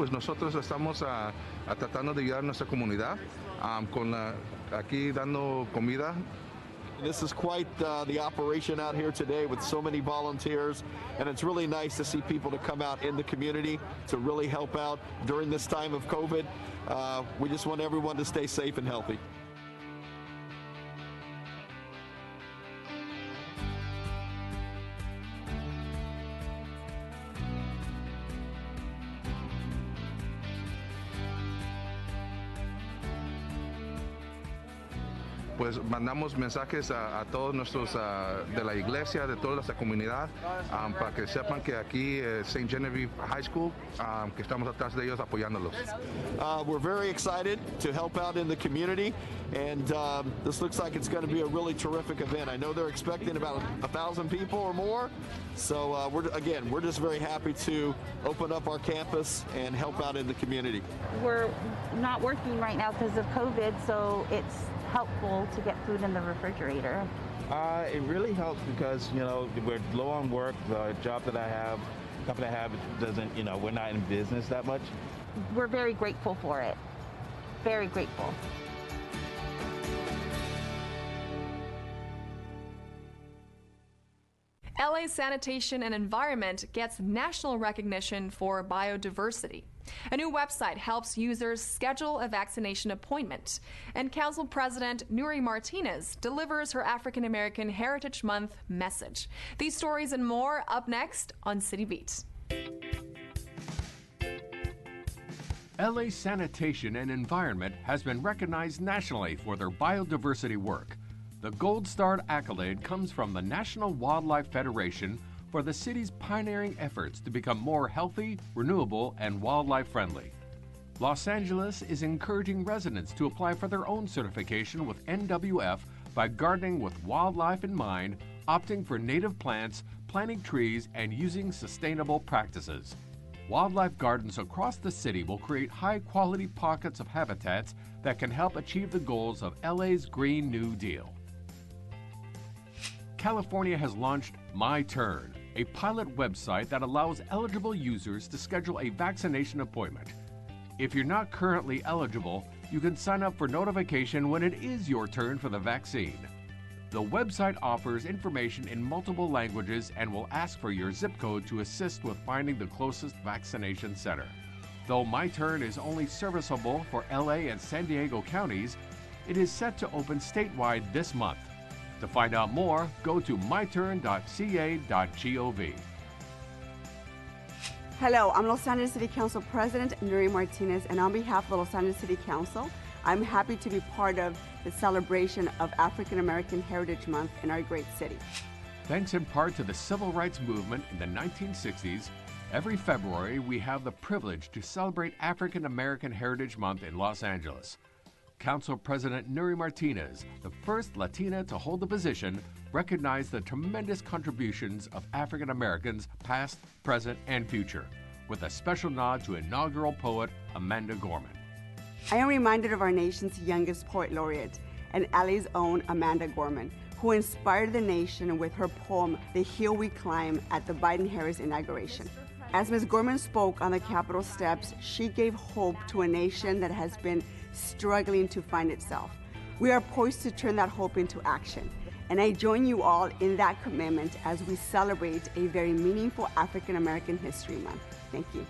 pues nosotros estamos tratando de ayudar a nuestra comunidad aquí dando comida. This is quite the operation out here today with so many volunteers, and it's really nice to see people to come out in the community to really help out during this time of COVID. We just want everyone to stay safe and healthy. Pues mandamos mensajes a todos nuestros de la iglesia, de toda nuestra comunidad, para que sepan que aquí St. Genevieve High School, que estamos atrás de ellos apoyándolos. We're very excited to help out in the community, and this looks like it's going to be a really terrific event. I know they're expecting about 1,000 people or more, so we're just very happy to open up our campus and help out in the community. We're not working right now because of COVID, so it's helpful to get food in the refrigerator. It really helps because, you know, we're low on work. The job that I have, company I have, doesn't, you know, we're not in business that much. We're very grateful for it. Very grateful. LA Sanitation and Environment gets national recognition for biodiversity. A new website helps users schedule a vaccination appointment. And Council President Nuri Martinez delivers her African American Heritage Month message. These stories and more up next on City Beat. LA Sanitation and Environment has been recognized nationally for their biodiversity work. The Gold Star accolade comes from the National Wildlife Federation for the city's pioneering efforts to become more healthy, renewable, and wildlife friendly. Los Angeles is encouraging residents to apply for their own certification with NWF by gardening with wildlife in mind, opting for native plants, planting trees, and using sustainable practices. Wildlife gardens across the city will create high-quality pockets of habitats that can help achieve the goals of LA's Green New Deal. California has launched My Turn, a pilot website that allows eligible users to schedule a vaccination appointment. If you're not currently eligible, you can sign up for notification when it is your turn for the vaccine. The website offers information in multiple languages and will ask for your zip code to assist with finding the closest vaccination center. Though My Turn is only serviceable for LA and San Diego counties, it is set to open statewide this month. To find out more, go to myturn.ca.gov. Hello, I'm Los Angeles City Council President Nuri Martinez, and on behalf of the Los Angeles City Council, I'm happy to be part of the celebration of African American Heritage Month in our great city. Thanks in part to the civil rights movement in the 1960s, every February we have the privilege to celebrate African American Heritage Month in Los Angeles. Council President Nuri Martinez, the first Latina to hold the position, recognized the tremendous contributions of African Americans past, present, and future, with a special nod to inaugural poet Amanda Gorman. I am reminded of our nation's youngest poet laureate and LA's own Amanda Gorman, who inspired the nation with her poem, The Hill We Climb, at the Biden-Harris inauguration. As Ms. Gorman spoke on the Capitol steps, she gave hope to a nation that has been struggling to find itself. We are poised to turn that hope into action, and I join you all in that commitment as we celebrate a very meaningful African American History Month. Thank you.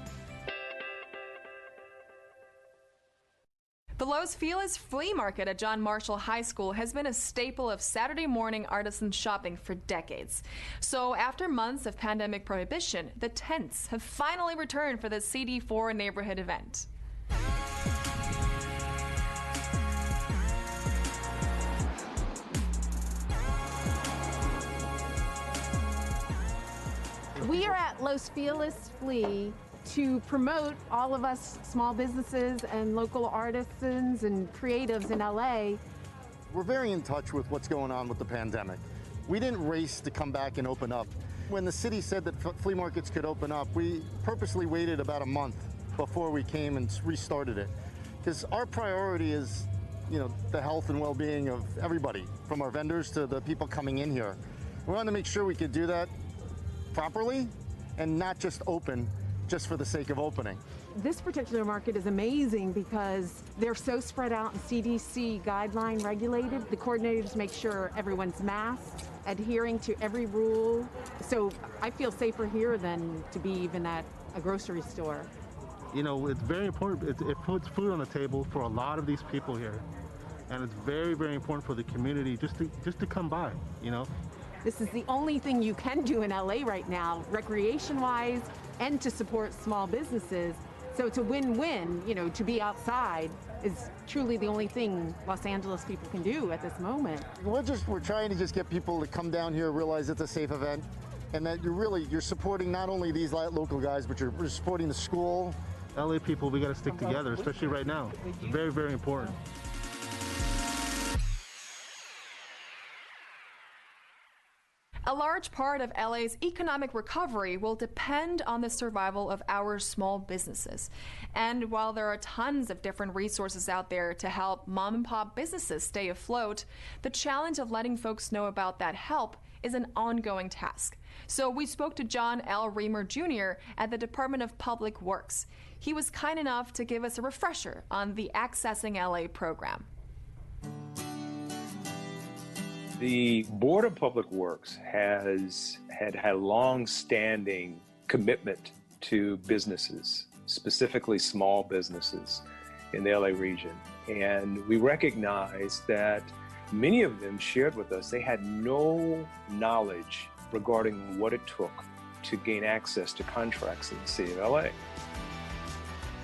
The Los Feliz Flea Market at John Marshall High School has been a staple of Saturday morning artisan shopping for decades. So after months of pandemic prohibition, the tents have finally returned for the CD4 neighborhood event. We are at Los Feliz Flea to promote all of us small businesses and local artisans and creatives in LA. We're very in touch with what's going on with the pandemic. We didn't race to come back and open up. When the city said that flea markets could open up, we purposely waited about a month before we came and restarted it. Because our priority is, you know, the health and well-being of everybody, from our vendors to the people coming in here. We wanted to make sure we could do that properly and not just open just for the sake of opening. This particular market is amazing because they're so spread out and CDC guideline regulated. The coordinators make sure everyone's masked, adhering to every rule. So I feel safer here than to be even at a grocery store. You know, it's very important. It puts food on the table for a lot of these people here. And it's very, very important for the community just to come by, you know. This is the only thing you can do in LA right now, recreation-wise, and to support small businesses. So it's a win-win, you know, to be outside is truly the only thing Los Angeles people can do at this moment. We're trying to just get people to come down here, realize it's a safe event, and that you're supporting not only these local guys, but you're supporting the school. LA people, we got to stick together, especially right now. It's very, very important. A large part of LA's economic recovery will depend on the survival of our small businesses. And while there are tons of different resources out there to help mom and pop businesses stay afloat, the challenge of letting folks know about that help is an ongoing task. So we spoke to John L. Reamer Jr. at the Department of Public Works. He was kind enough to give us a refresher on the Accessing LA program. The Board of Public Works has had a long-standing commitment to businesses, specifically small businesses in the LA region. And we recognize that many of them shared with us they had no knowledge regarding what it took to gain access to contracts in the city of LA.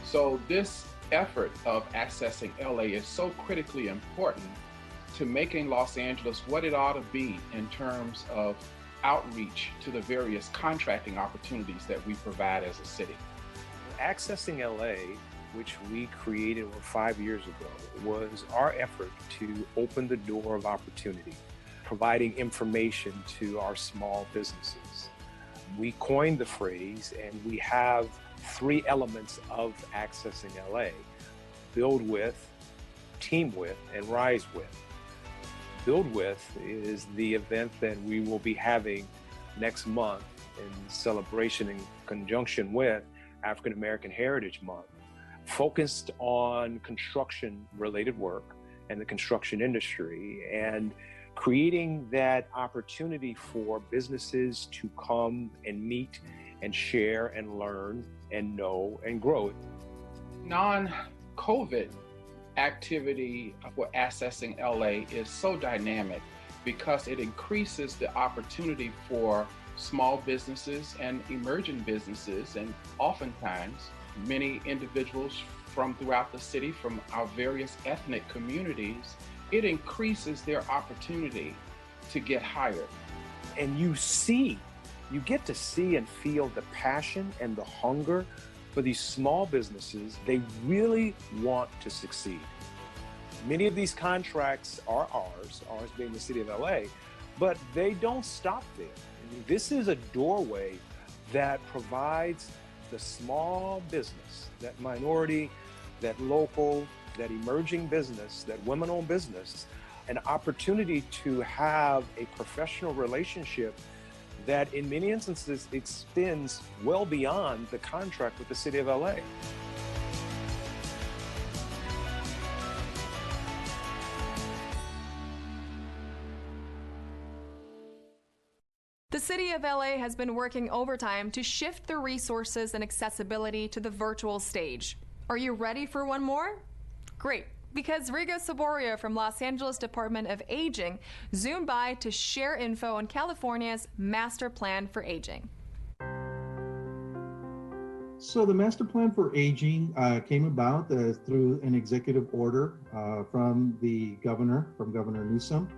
So this effort of Accessing LA is so critically important to making Los Angeles what it ought to be in terms of outreach to the various contracting opportunities that we provide as a city. Accessing LA, which we created over 5 years ago, was our effort to open the door of opportunity, providing information to our small businesses. We coined the phrase, and we have 3 elements of Accessing LA: build with, team with, and rise with. Build With is the event that we will be having next month in celebration in conjunction with African American Heritage Month, focused on construction-related work and the construction industry, and creating that opportunity for businesses to come and meet and share and learn and know and grow. Non-COVID activity for Accessing LA is so dynamic because it increases the opportunity for small businesses and emerging businesses, and oftentimes many individuals from throughout the city, from our various ethnic communities, it increases their opportunity to get hired. And you get to see and feel the passion and the hunger for these small businesses. They really want to succeed. Many of these contracts are ours being the city of LA, but they don't stop there. I mean, this is a doorway that provides the small business, that minority, that local, that emerging business, that women-owned business, an opportunity to have a professional relationship that in many instances extends well beyond the contract with the city of LA. The City of LA has been working overtime to shift the resources and accessibility to the virtual stage. Are you ready for one more? Great, because Rigo Saborio from Los Angeles Department of Aging zoomed by to share info on California's Master Plan for Aging. So the Master Plan for Aging came about through an executive order from Governor Newsom,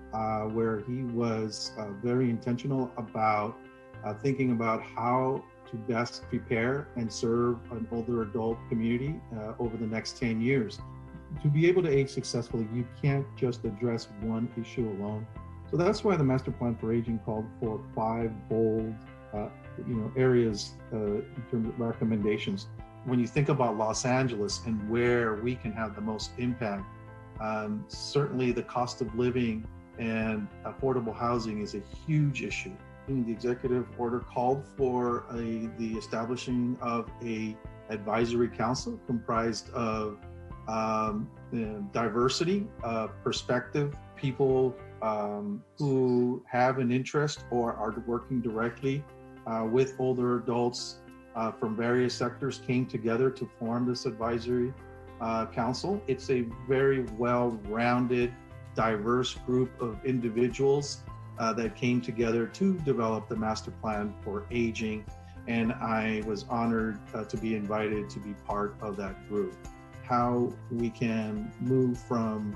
where he was very intentional about thinking about how to best prepare and serve an older adult community over the next 10 years. To be able to age successfully, you can't just address one issue alone. So that's why the Master Plan for Aging called for 5 bold areas in terms of recommendations. When you think about Los Angeles and where we can have the most impact, certainly the cost of living and affordable housing is a huge issue. The executive order called for the establishing of a advisory council comprised of diversity of perspective, people who have an interest or are working directly with older adults from various sectors came together to form this advisory council. It's a very well-rounded, diverse group of individuals that came together to develop the master plan for aging, and I was honored to be invited to be part of that group. How we can move from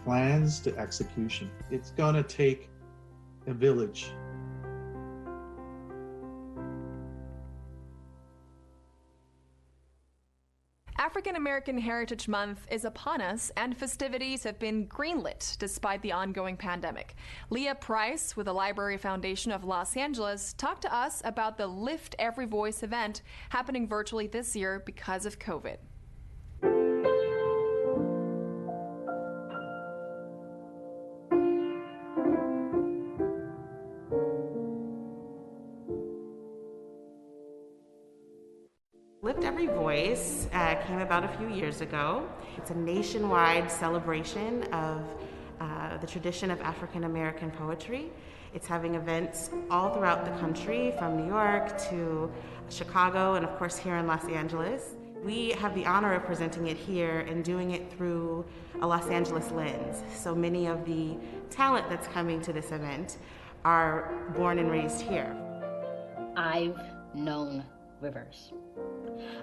plans to execution. It's gonna take a village. African American Heritage Month is upon us, and festivities have been greenlit despite the ongoing pandemic. Leah Price with the Library Foundation of Los Angeles talked to us about the Lift Every Voice event happening virtually this year because of COVID. Lift Every Voice came about a few years ago. It's a nationwide celebration of the tradition of African American poetry. It's having events all throughout the country, from New York to Chicago, and of course here in Los Angeles. We have the honor of presenting it here and doing it through a Los Angeles lens. So many of the talent that's coming to this event are born and raised here. I've known rivers.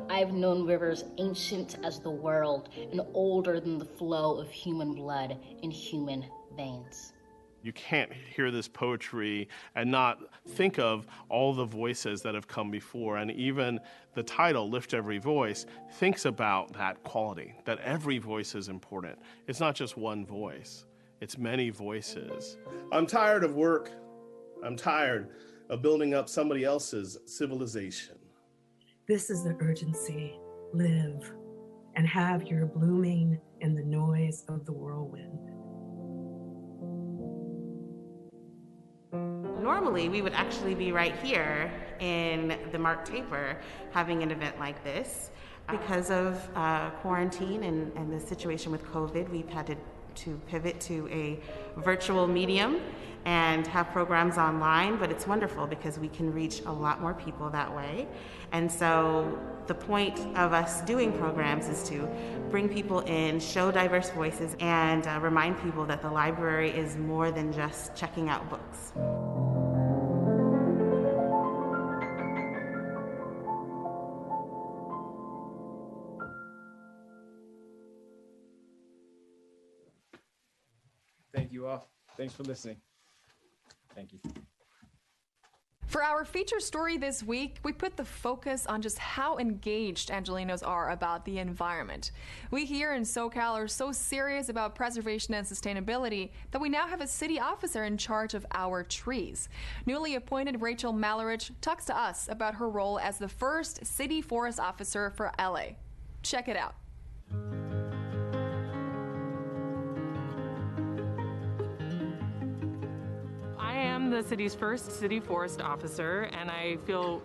I've known rivers ancient as the world and older than the flow of human blood in human veins. You can't hear this poetry and not think of all the voices that have come before. And even the title, Lift Every Voice, thinks about that quality, that every voice is important. It's not just one voice, it's many voices. I'm tired of work. I'm tired of building up somebody else's civilization. This is the urgency. Live and have your blooming in the noise of the whirlwind. Normally, we would actually be right here in the Mark Taper having an event like this. Because of quarantine and the situation with COVID, we've had to pivot to a virtual medium and have programs online, but it's wonderful because we can reach a lot more people that way. And so the point of us doing programs is to bring people in, show diverse voices, and remind people that the library is more than just checking out books. Thank you all. Thanks for listening. Thank you. For our feature story this week, we put the focus on just how engaged Angelenos are about the environment. We here in SoCal are so serious about preservation and sustainability that we now have a city officer in charge of our trees. Newly appointed Rachel Mallarich talks to us about her role as the first city forest officer for LA. Check it out. I am the city's first city forest officer, and I feel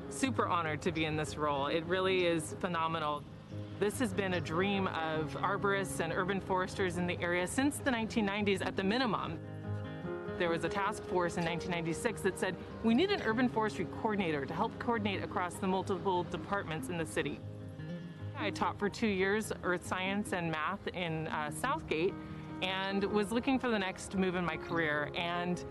super honored to be in this role. It really is phenomenal. This has been a dream of arborists and urban foresters in the area since the 1990s at the minimum. There was a task force in 1996 that said, we need an urban forestry coordinator to help coordinate across the multiple departments in the city. I taught for 2 years earth science and math in Southgate, and was looking for the next move in my career, and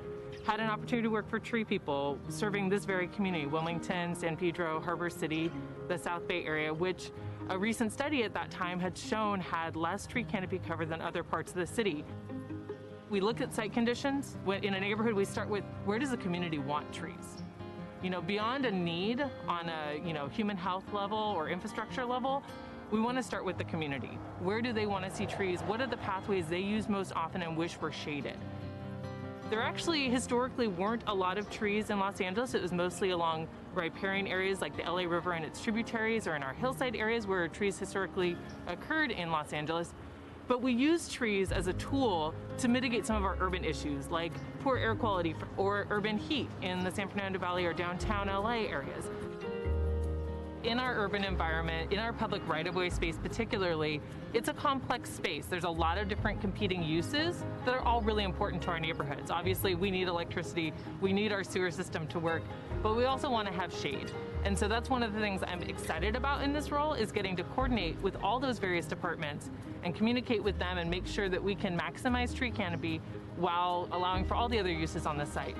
had an opportunity to work for Tree People, serving this very community, Wilmington, San Pedro, Harbor City, the South Bay area, which a recent study at that time had shown had less tree canopy cover than other parts of the city. We look at site conditions. In a neighborhood, we start with, where does the community want trees? You know, beyond a need on a human health level or infrastructure level, we want to start with the community. Where do they want to see trees? What are the pathways they use most often and wish were shaded? There actually historically weren't a lot of trees in Los Angeles. It was mostly along riparian areas like the LA River and its tributaries, or in our hillside areas where trees historically occurred in Los Angeles. But we use trees as a tool to mitigate some of our urban issues, like poor air quality or urban heat in the San Fernando Valley or downtown LA areas. In our urban environment, in our public right-of-way space particularly, it's a complex space. There's a lot of different competing uses that are all really important to our neighborhoods. Obviously, we need electricity, we need our sewer system to work, but we also want to have shade. And so that's one of the things I'm excited about in this role, is getting to coordinate with all those various departments and communicate with them and make sure that we can maximize tree canopy while allowing for all the other uses on the site.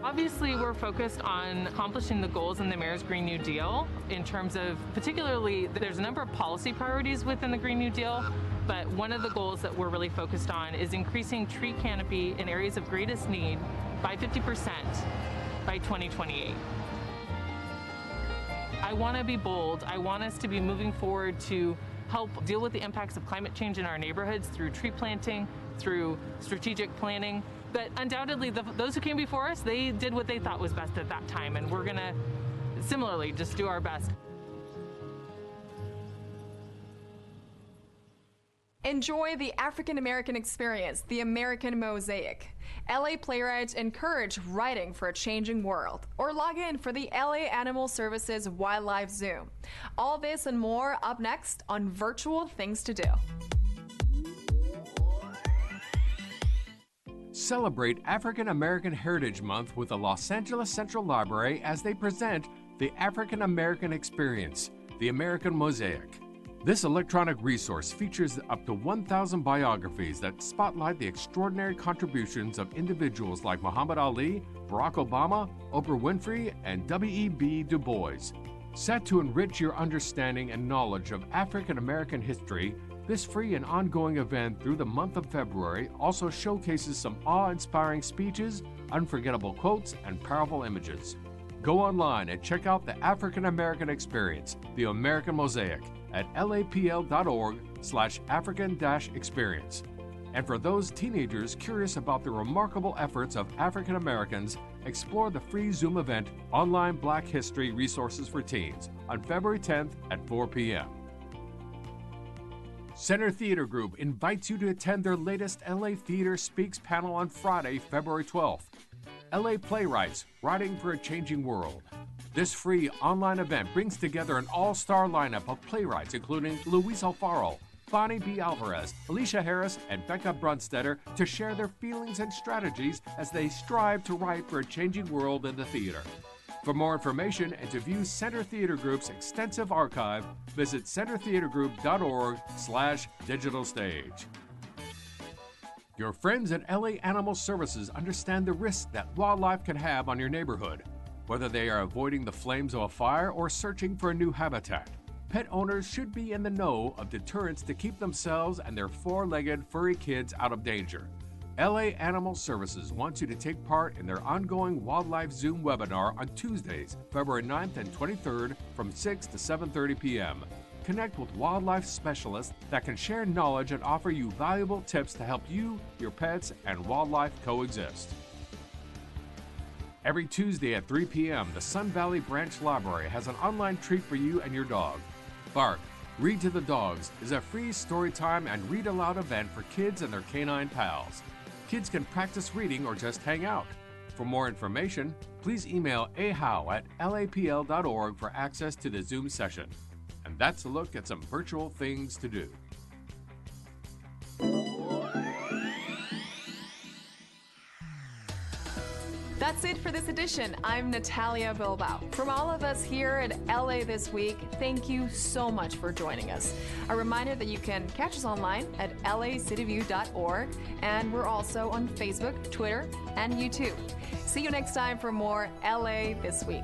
Obviously, we're focused on accomplishing the goals in the Mayor's Green New Deal in terms of, particularly, there's a number of policy priorities within the Green New Deal, but one of the goals that we're really focused on is increasing tree canopy in areas of greatest need by 50% by 2028. I want to be bold. I want us to be moving forward to help deal with the impacts of climate change in our neighborhoods through tree planting, through strategic planning. But undoubtedly, those who came before us, they did what they thought was best at that time, and we're going to similarly just do our best. Enjoy the African American experience, the American Mosaic. LA playwrights encourage writing for a changing world, or log in for the LA Animal Services Wildlife Zoom. All this and more up next on Virtual Things to Do. Celebrate African American Heritage Month with the Los Angeles Central Library as they present the African American Experience, the American Mosaic. This electronic resource features up to 1,000 biographies that spotlight the extraordinary contributions of individuals like Muhammad Ali, Barack Obama, Oprah Winfrey, and W.E.B. Du Bois. Set to enrich your understanding and knowledge of African American history, this free and ongoing event through the month of February also showcases some awe-inspiring speeches, unforgettable quotes, and powerful images. Go online and check out the African American Experience, the American Mosaic, at lapl.org/African-experience. And for those teenagers curious about the remarkable efforts of African Americans, explore the free Zoom event, Online Black History Resources for Teens, on February 10th at 4 p.m. Center Theater Group invites you to attend their latest LA Theater Speaks panel on Friday, February 12th. LA Playwrights, Writing for a Changing World. This free online event brings together an all-star lineup of playwrights including Luis Alfaro, Bonnie B. Alvarez, Alicia Harris, and Becca Brunstetter to share their feelings and strategies as they strive to write for a changing world in the theater. For more information and to view Center Theater Group's extensive archive, visit centertheatergroup.org/digital stage. Your friends at LA Animal Services understand the risks that wildlife can have on your neighborhood, whether they are avoiding the flames of a fire or searching for a new habitat. Pet owners should be in the know of deterrents to keep themselves and their four-legged furry kids out of danger. LA Animal Services wants you to take part in their ongoing Wildlife Zoom webinar on Tuesdays, February 9th and 23rd from 6 to 7:30 p.m. Connect with wildlife specialists that can share knowledge and offer you valuable tips to help you, your pets, and wildlife coexist. Every Tuesday at 3 p.m., the Sun Valley Branch Library has an online treat for you and your dog. Bark, Read to the Dogs is a free storytime and read-aloud event for kids and their canine pals. Kids can practice reading or just hang out. For more information, please email ahow@lapl.org for access to the Zoom session. And that's a look at some virtual things to do. That's it for this edition. I'm Natalia Bilbao. From all of us here at LA This Week, thank you so much for joining us. A reminder that you can catch us online at lacityview.org, and we're also on Facebook, Twitter, and YouTube. See you next time for more LA This Week.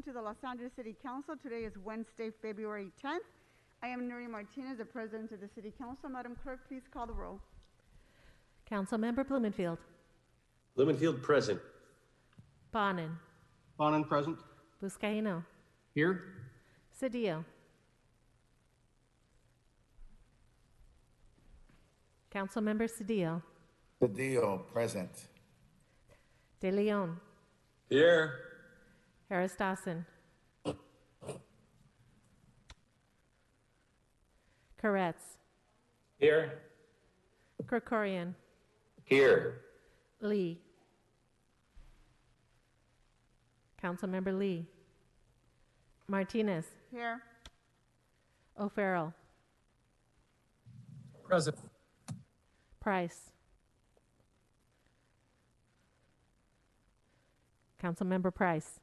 welcome to the Los Angeles City Council. Today is Wednesday, February 10th. I am Nuri Martinez, the President of the City Council. Madam Clerk, please call the roll. Councilmember Blumenfield. Blumenfield present. Bonin. Bonin present. Buscaino. Here. Cedillo. Councilmember Cedillo. Cedillo present. De Leon. Here. Harris Dawson. Koretz. Here. Krikorian. Here. Lee. Councilmember Lee. Martinez. Here. O'Farrell. Present. Price. Councilmember Price.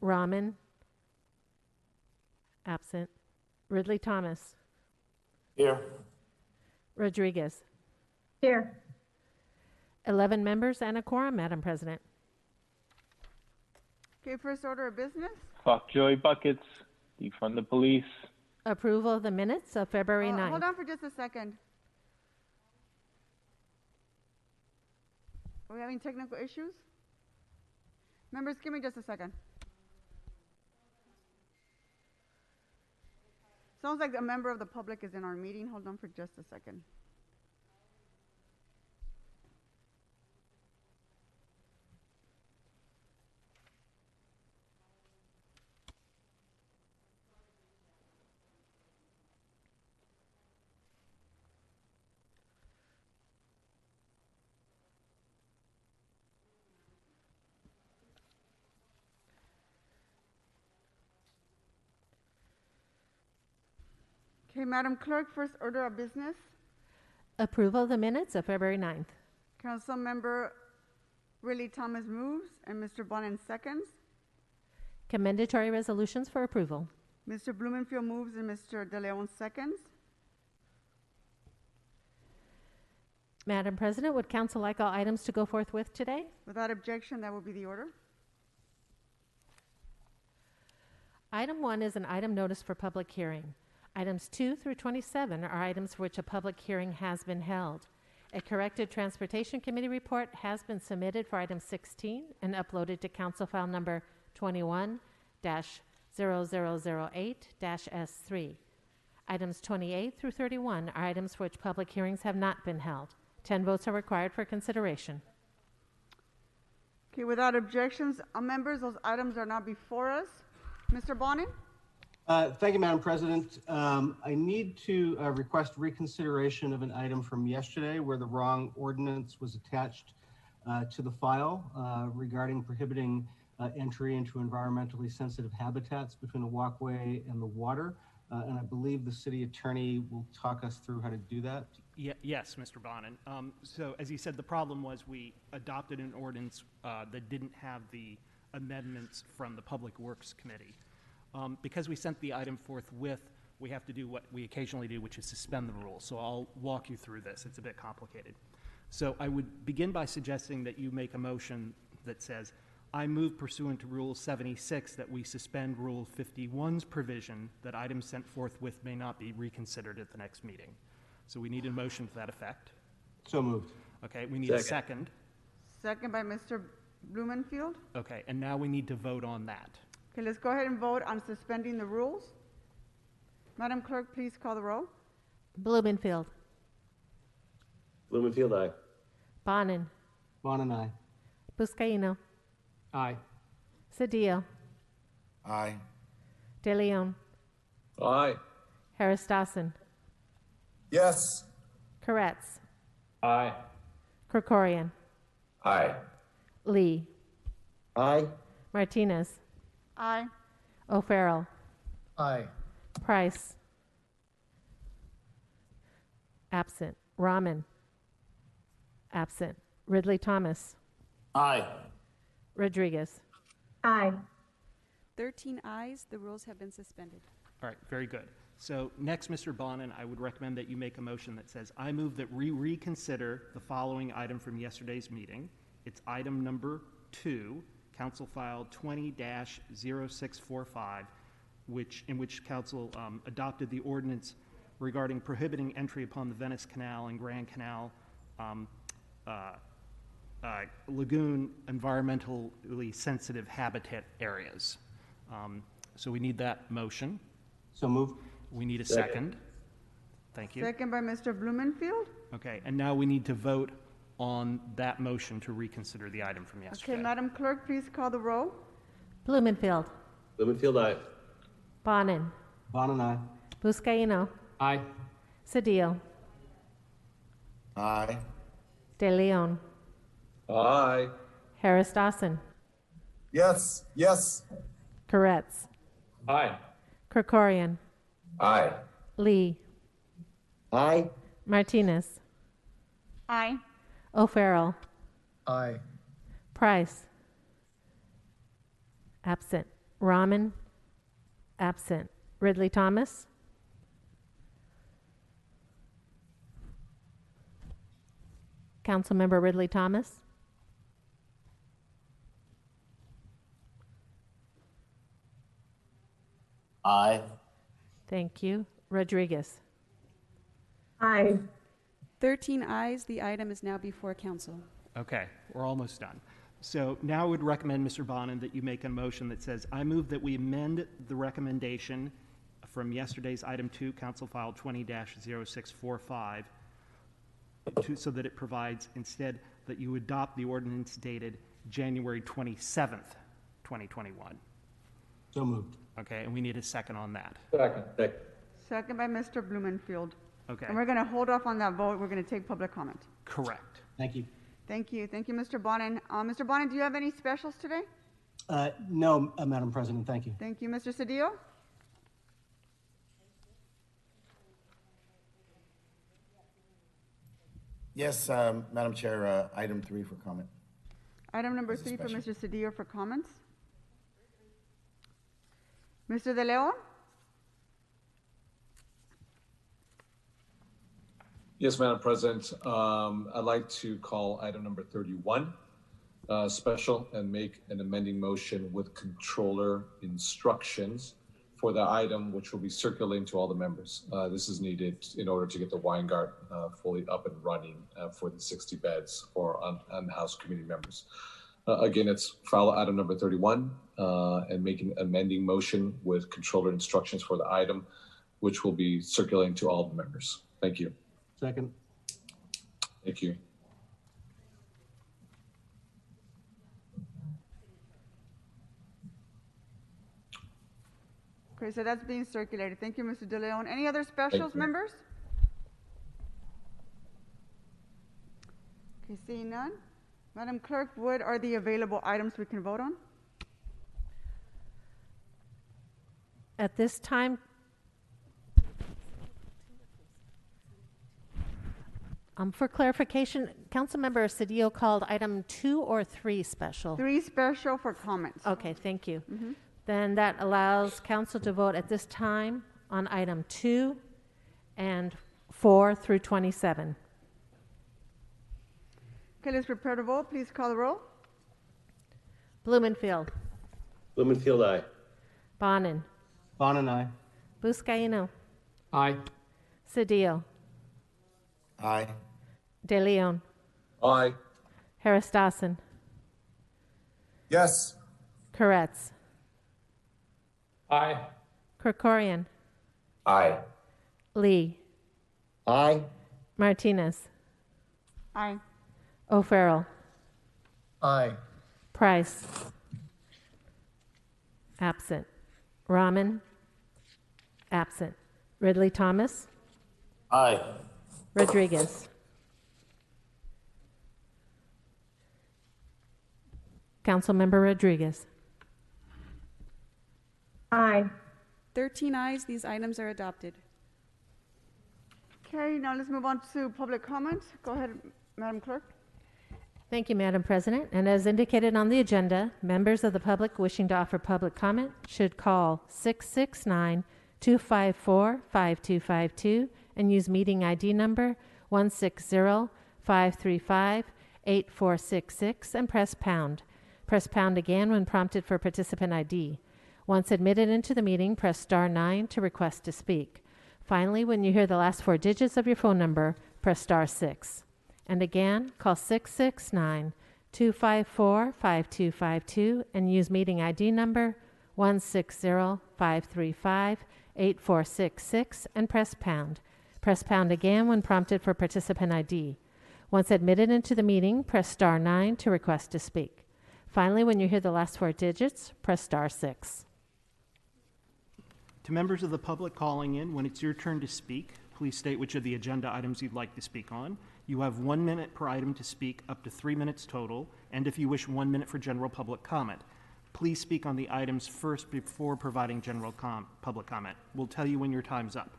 Rahman. Absent. Ridley Thomas. Here. Rodriguez. Here. 11 members and a quorum, Madam President. Okay, first order of business. Fuck Joy Buckets. Defund the police. Approval of the minutes of February 9th. Hold on for just a second. Are we having technical issues? Members, give me just a second. Sounds like a member of the public is in our meeting. Hold on for just a second. Okay, Madam Clerk, first order of business. Approval of the minutes of February 9th. Councilmember Ridley Thomas moves and Mr. Bonin seconds. Commendatory resolutions for approval. Mr. Blumenfield moves and Mr. De Leon seconds. Madam President, would council like all items to go forth with today? Without objection, that will be the order. Item 1 is an item notice for public hearing. Items 2 through 27 are items for which a public hearing has been held. A corrected Transportation Committee report has been submitted for item 16 and uploaded to Council File Number 21-0008-S3. Items 28 through 31 are items for which public hearings have not been held. 10 votes are required for consideration. Okay, without objections, members, those items are now before us. Mr. Bonin? Thank you, Madam President. I need to request reconsideration of an item from yesterday where the wrong ordinance was attached to the file regarding prohibiting entry into environmentally sensitive habitats between a walkway and the water. And I believe the city attorney will talk us through how to do that. Yes, Mr. Bonin. So as you said, the problem was we adopted an ordinance that didn't have the amendments from the Public Works Committee. Because we sent the item forthwith, we have to do what we occasionally do, which is suspend the rules. So I'll walk you through this. It's a bit complicated. So I would begin by suggesting that you make a motion that says, I move pursuant to Rule 76 that we suspend Rule 51's provision that items sent forthwith may not be reconsidered at the next meeting. So we need a motion to that effect. So moved. Okay, we need a second. Second by Mr. Blumenfield. Okay, and now we need to vote on that. Okay, let's go ahead and vote on suspending the rules. Madam Clerk, please call the roll. Blumenfield. Blumenfield, aye. Bonin. Bonin, aye. Buscaino. Aye. Cedillo. Aye. De Leon. Aye. Harris Dawson. Yes. Koretz. Aye. Krikorian. Aye. Lee. Aye. Martinez. Aye. O'Farrell. Aye. Price. Absent. Rahman. Absent. Ridley Thomas. Aye. Rodriguez. Aye. 13 ayes. The rules have been suspended. All right, very good. So next, Mr. Bonin, I would recommend that you make a motion that says, I move that we reconsider the following item from yesterday's meeting. It's item number 2. Council File 20-0645, in which Council adopted the ordinance regarding prohibiting entry upon the Venice Canal and Grand Canal lagoon environmentally sensitive habitat areas. So we need that motion. So moved. We need a second. Thank you. Second by Mr. Blumenfield. Okay, and now we need to vote on that motion to reconsider the item from yesterday. Okay, Madam Clerk, please call the roll. Blumenfield. Blumenfield, aye. Bonin. Bonin, aye. Buscaino. Aye. Cedillo. Aye. De Leon. Aye. Harris Dawson. Yes. Yes. Koretz. Aye. Krikorian. Aye. Lee. Aye. Martinez. Aye. O'Farrell. Aye. Price. Absent. Rahman. Absent. Ridley Thomas. Councilmember Ridley Thomas. Aye. Thank you. Rodriguez. Aye. 13 ayes. The item is now before council. Okay, we're almost done. So now I would recommend, Mr. Bonin, that you make a motion that says, I move that we amend the recommendation from yesterday's item 2, Council File 20-0645, so that it provides instead that you adopt the ordinance dated January 27th, 2021. So moved. Okay, and we need a second on that. Second. Second by Mr. Blumenfield. Okay. And we're going to hold off on that vote. We're going to take public comment. Correct. Thank you. Thank you. Thank you, Mr. Bonin. Mr. Bonin, do you have any specials today? No, Madam President, thank you. Thank you. Mr. Cedillo? Yes, Madam Chair, item 3 for comment. Item number 3 for Mr. Cedillo for comments. Mr. De Leon? Yes, Madam President. I'd like to call item number 31 special and make an amending motion with controller instructions for the item, which will be circulating to all the members. This is needed in order to get the Weingart fully up and running for the 60 beds for on-house community members. Again, it's file item number 31 and make an amending motion with controller instructions for the item, which will be circulating to all the members. Thank you. Second. Thank you. Okay, so that's being circulated. Thank you, Mr. De Leon. Any other specials, members? Okay, seeing none. Madam Clerk, what are the available items we can vote on? At this time, for clarification, Councilmember Cedillo called item 2 or 3 special? 3 special for comments. Okay, thank you. Then that allows council to vote at this time on item 2 and 4 through 27. Okay, let's prepare to vote. Please call the roll. Blumenfield. Blumenfield, aye. Bonin. Bonin, aye. Buscaino. Aye. Cedillo. Aye. De Leon. Aye. Harris Dawson. Yes. Koretz. Aye. Krikorian. Aye. Lee. Aye. Martinez. Aye. O'Farrell. Aye. Price. Absent. Rahman. Absent. Ridley Thomas. Aye. Rodriguez. Councilmember Rodriguez. Aye. 13 ayes. These items are adopted. Okay, now let's move on to public comment. Go ahead, Madam Clerk. Thank you, Madam President. And as indicated on the agenda, members of the public wishing to offer public comment should call 669-254-5252 and use meeting ID number 160-535-8466 and press pound. Press pound again when prompted for participant ID. Once admitted into the meeting, press star 9 to request to speak. Finally, when you hear the last 4 digits of your phone number, press star 6. And again, call 669-254-5252 and use meeting ID number 160-535-8466 and press pound. Press pound again when prompted for participant ID. Once admitted into the meeting, press star 9 to request to speak. Finally, when you hear the last 4 digits, press star 6. To members of the public calling in, when it's your turn to speak, please state which of the agenda items you'd like to speak on. You have 1 minute per item to speak, up to 3 minutes total, and if you wish, 1 minute for general public comment. Please speak on the items first before providing general public comment. We'll tell you when your time's up.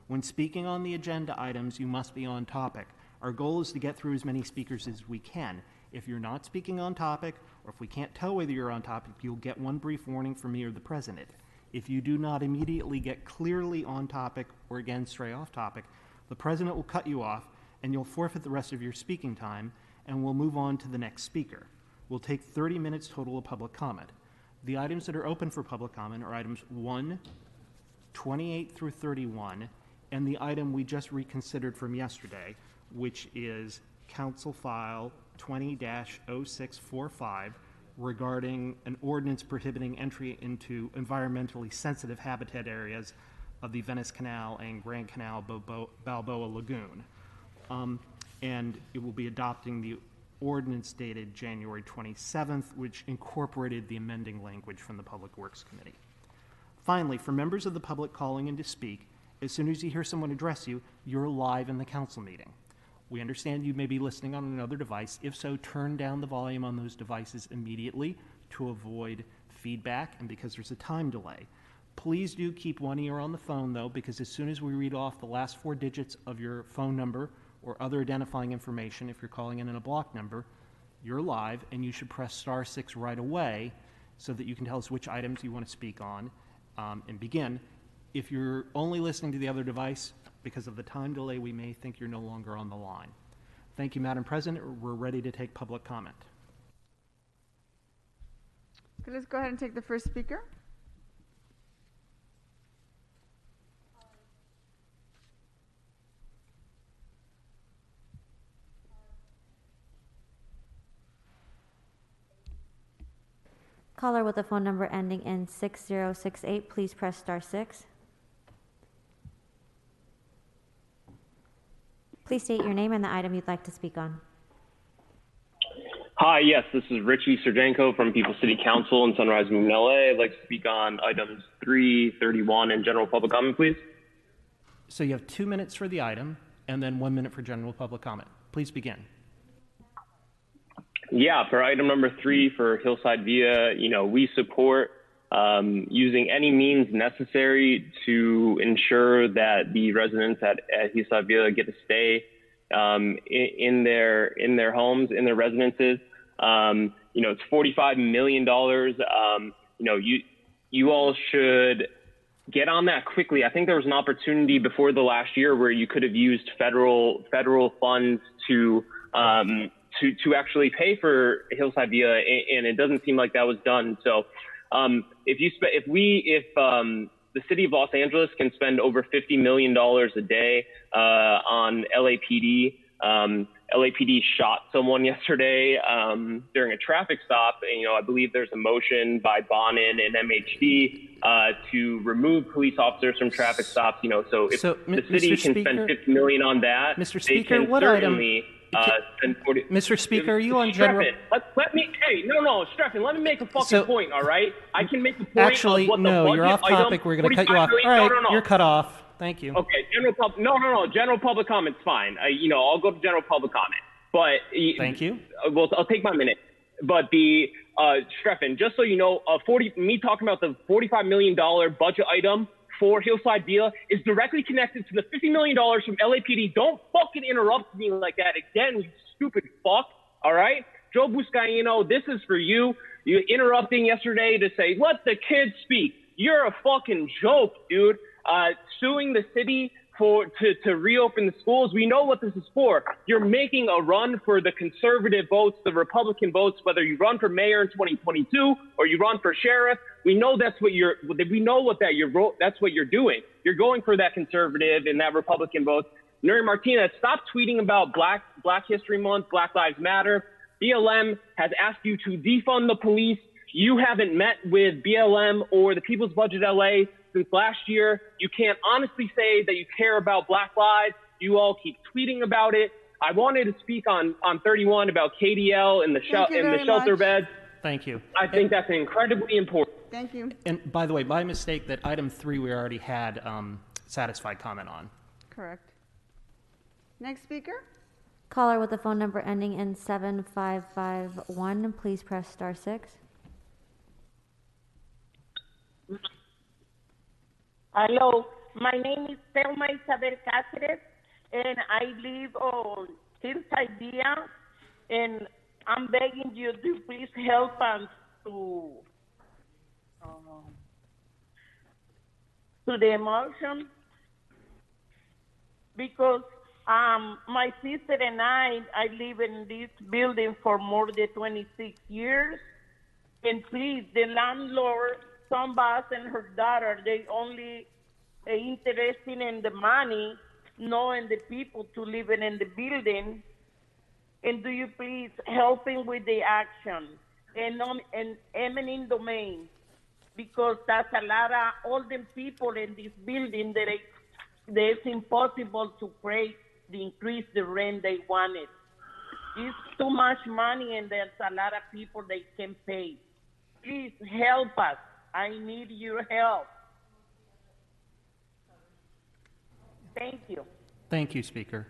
When speaking on the agenda items, you must be on topic. Our goal is to get through as many speakers as we can. If you're not speaking on topic, or if we can't tell whether you're on topic, you'll get one brief warning from me or the president. If you do not immediately get clearly on topic or again stray off topic, the president will cut you off and you'll forfeit the rest of your speaking time, and we'll move on to the next speaker. We'll take 30 minutes total of public comment. The items that are open for public comment are items 1, 28 through 31, and the item we just reconsidered from yesterday, which is Council File 20-0645, regarding an ordinance prohibiting entry into environmentally sensitive habitat areas of the Venice Canal and Grand Canal Balboa Lagoon. And it will be adopting the ordinance dated January 27th, which incorporated the amending language from the Public Works Committee. Finally, for members of the public calling in to speak, as soon as you hear someone address you, you're live in the council meeting. We understand you may be listening on another device. If so, turn down the volume on those devices immediately to avoid feedback and because there's a time delay. Please do keep one ear on the phone, though, because as soon as we read off the last 4 digits of your phone number or other identifying information, if you're calling in a block number, you're live, and you should press star 6 right away so that you can tell us which items you want to speak on and begin. If you're only listening to the other device, because of the time delay, we may think you're no longer on the line. Thank you, Madam President. We're ready to take public comment. Okay, let's go ahead and take the first speaker. Caller with a phone number ending in 6068, please press star 6. Please state your name and the item you'd like to speak on. Hi, yes, this is Richie Sergenko from People's City Council in Sunrise Movement LA. I'd like to speak on items 3, 31, and general public comment, please. So you have 2 minutes for the item and then 1 minute for general public comment. Please begin. Yeah, for item number 3 for Hillside Via, we support using any means necessary to ensure that the residents at Hillside Via get to stay in their homes, in their residences. It's $45 million. You all should get on that quickly. I think there was an opportunity before the last year where you could have used federal funds to actually pay for Hillside Via, and it doesn't seem like that was done. So if the city of Los Angeles can spend over $50 million a day on LAPD. LAPD shot someone yesterday during a traffic stop. And, I believe there's a motion by Bonin and MHD to remove police officers from traffic stops. So if the city can spend $50 million on that, Mr. Speaker, they can what certainly spend 40. Mr. Speaker, are you on general? Streffen, let me make a fucking point, all right? I can make a point. Actually, of what no, the you're off topic. We're going to cut you off. All right, you're cut off. Thank you. Okay, general public comment's fine. I'll go to general public comment. But thank you. Well, I'll take my minute. But the Streffen, just so you know, me talking about the $45 million budget item for Hillside Via is directly connected to the $50 million from LAPD. Don't fucking interrupt me like that again, you stupid fuck. All right, Joe Buscaino, this is for you. You interrupting yesterday to say let the kids speak. You're a fucking joke, dude. Suing the city to reopen the schools. We know what this is for. You're making a run for the conservative votes, the Republican votes, whether you run for mayor in 2022 or you run for sheriff. We know that's what that's what you're doing. You're going for that conservative and that Republican vote. Nuri Martinez, stop tweeting about Black History Month, Black Lives Matter. BLM has asked you to defund the police. You haven't met with BLM or the People's Budget LA since last year. You can't honestly say that you care about Black lives. You all keep tweeting about it. I wanted to speak on 31 about KDL and the shelter beds. Thank you. I think that's incredibly important. Thank you. And by the way, my mistake that item 3 we already had satisfied comment on. Correct. Next speaker. Caller with the phone number ending in 7551, please press star 6. Hello, my name is Thelma Isabel Cáceres, and I live on Idea, and I'm begging you to please help us to the emotion, because my sister and I live in this building for more than 26 years, and please, the landlord, some boss and her daughter, they only interested in the money, knowing the people to live in the building. And do you please help him with the action and eminent domain, because that's a lot of older people in this building that it's impossible to increase the rent they wanted. It's too much money, and there's a lot of people they can pay. Please help us. I need your help. Thank you. Thank you, Speaker.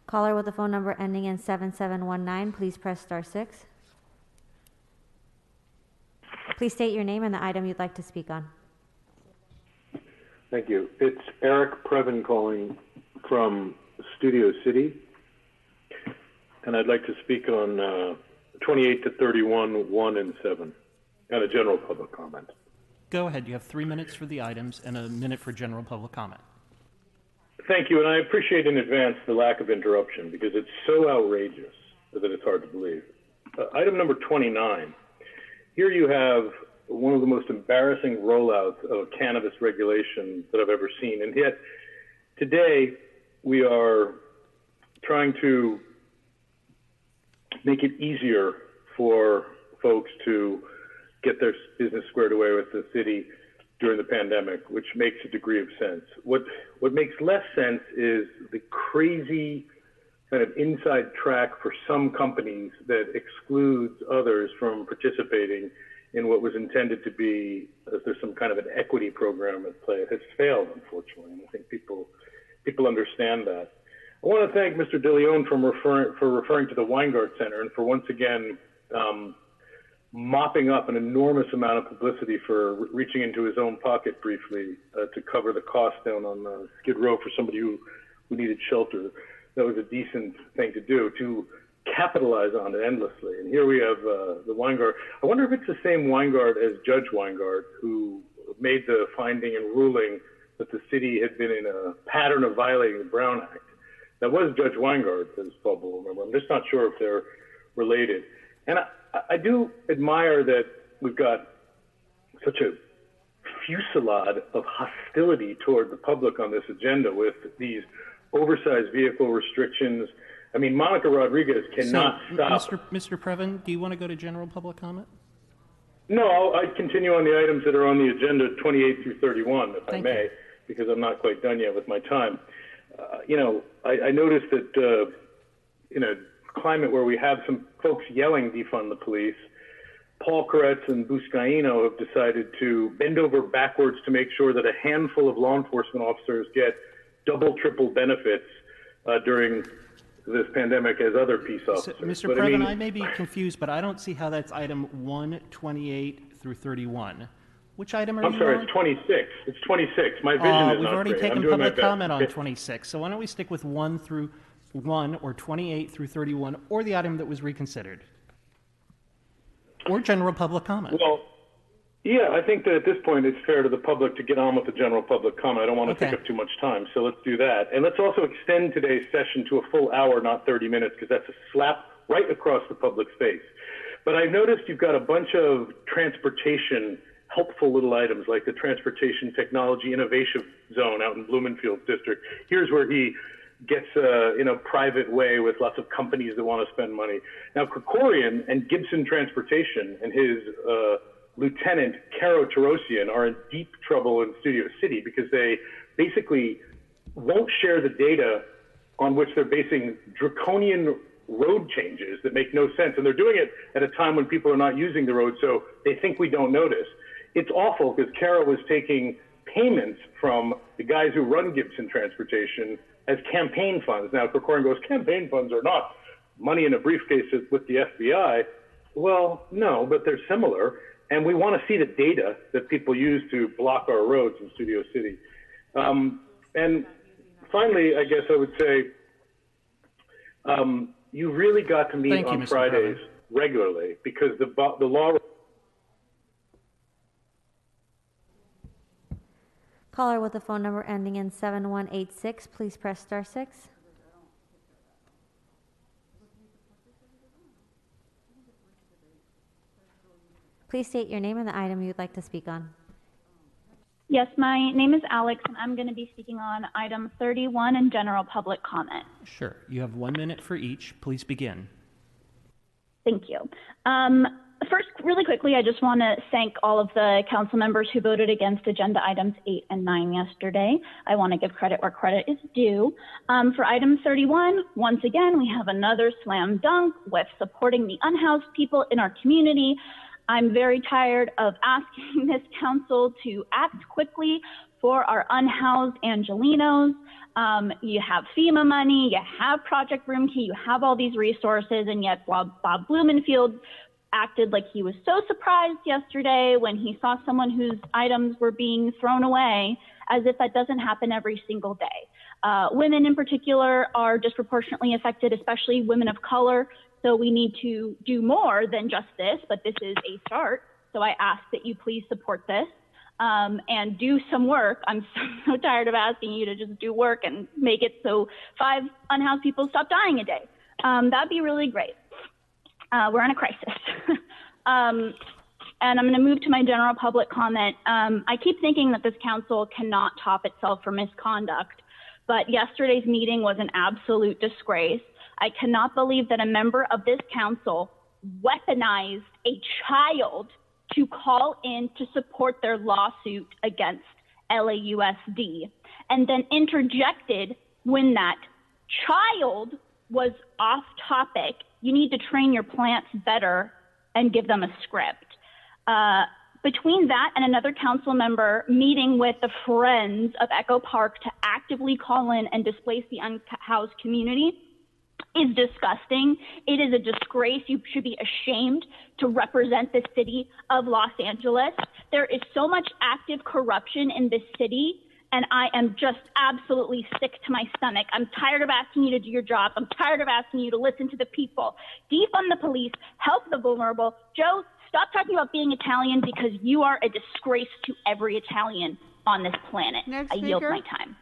Caller with the phone number ending in 7719, please press star 6. Please state your name and the item you'd like to speak on. Thank you. It's Eric Previn calling from Studio City, and I'd like to speak on 28 to 31, 1 and 7, and a general public comment. Go ahead. You have 3 minutes for the items and a minute for general public comment. Thank you, and I appreciate in advance the lack of interruption because it's so outrageous that it's hard to believe. Item number 29. Here you have one of the most embarrassing rollouts of cannabis regulation that I've ever seen. And yet today we are trying to make it easier for folks to get their business squared away with the city during the pandemic, which makes a degree of sense. What makes less sense is the crazy kind of inside track for some companies that excludes others from participating in what was intended to be, there's some kind of an equity program at play. It has failed, unfortunately, and I think people understand that. I want to thank Mr. DeLeon for referring to the Weingart Center and for once again mopping up an enormous amount of publicity for reaching into his own pocket briefly to cover the cost down on Skid Row for somebody who needed shelter. That was a decent thing to do, to capitalize on it endlessly. And here we have the Weingart. I wonder if it's the same Weingart as Judge Weingart, who made the finding and ruling that the city had been in a pattern of violating the Brown Act. That was Judge Weingart, as Paul will remember. I'm just not sure if they're related. And I do admire that we've got such a fusillade of hostility toward the public on this agenda with these oversized vehicle restrictions. I mean, Monica Rodriguez cannot stop. Mr. Previn, do you want to go to general public comment? No, I'd continue on the items that are on the agenda 28 through 31, if I may, because I'm not quite done yet with my time. I noticed that in a climate where we have some folks yelling defund the police, Paul Koretz and Buscaino have decided to bend over backwards to make sure that a handful of law enforcement officers get double, triple benefits during this pandemic as other peace officers. So, Mr. Previn, I may be confused, but I don't see how that's item 128 through 31. Which item are you on? I'm sorry, it's 26. It's 26. My vision is not great. We've already taken public comment on 26, so why don't we stick with 1 through 1 or 28 through 31, or the item that was reconsidered? Or general public comment? Well, yeah, I think that at this point it's fair to the public to get on with the general public comment. I don't want to take up too much time, so let's do that. And let's also extend today's session to a full hour, not 30 minutes, because that's a slap right across the public's face. But I've noticed you've got a bunch of transportation helpful little items like the Transportation Technology Innovation Zone out in Blumenfield District. Here's where he gets in a private way with lots of companies that want to spend money. Now, Krikorian and Gibson Transportation and his lieutenant, Caro Tarosian, are in deep trouble in Studio City because they basically won't share the data on which they're basing draconian road changes that make no sense. And they're doing it at a time when people are not using the road, so they think we don't notice. It's awful because Caro was taking payments from the guys who run Gibson Transportation as campaign funds. Now, Krikorian goes, campaign funds are not money in a briefcase with the FBI. Well, no, but they're similar. And we want to see the data that people use to block our roads in Studio City. And finally, I guess I would say, you really got to meet on Fridays regularly because the law. Caller with a phone number ending in 7186, please press star 6. Please state your name and the item you'd like to speak on. Yes, my name is Alex, and I'm going to be speaking on item 31 in general public comment. Sure. You have 1 minute for each. Please begin. Thank you. First, really quickly, I just want to thank all of the council members who voted against agenda items 8 and 9 yesterday. I want to give credit where credit is due. For item 31, once again, we have another slam dunk with supporting the unhoused people in our community. I'm very tired of asking this council to act quickly for our unhoused Angelinos. You have FEMA money, you have Project Room Key, you have all these resources, and yet Bob Blumenfield acted like he was so surprised yesterday when he saw someone whose items were being thrown away, as if that doesn't happen every single day. Women in particular are disproportionately affected, especially women of color. So we need to do more than just this, but this is a start. So I ask that you please support this and do some work. I'm so tired of asking you to just do work and make it so 5 unhoused people stop dying a day. That'd be really great. We're in a crisis. And I'm going to move to my general public comment. I keep thinking that this council cannot top itself for misconduct, but yesterday's meeting was an absolute disgrace. I cannot believe that a member of this council weaponized a child to call in to support their lawsuit against LAUSD, and then interjected when that child was off topic. You need to train your plants better and give them a script. Between that and another council member meeting with the Friends of Echo Park to actively call in and displace the unhoused community is disgusting. It is a disgrace. You should be ashamed to represent the city of Los Angeles. There is so much active corruption in this city, and I am just absolutely sick to my stomach. I'm tired of asking you to do your job. I'm tired of asking you to listen to the people. Defund the police, help the vulnerable. Joe, stop talking about being Italian because you are a disgrace to every Italian on this planet. I yield my time.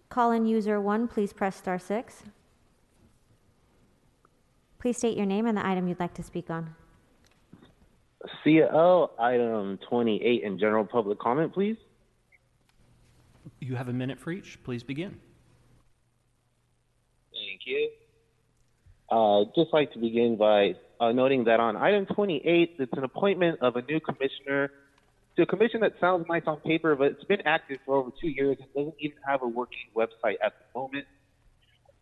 Call-in user 1, please press star 6. Please state your name and the item you'd like to speak on. CL item 28 in general public comment, please. You have 1 minute for each. Please begin. Thank you. Just like to begin by noting that on item 28, it's an appointment of a new commissioner to a commission that sounds nice on paper, but it's been active for over 2 years and doesn't even have a working website at the moment.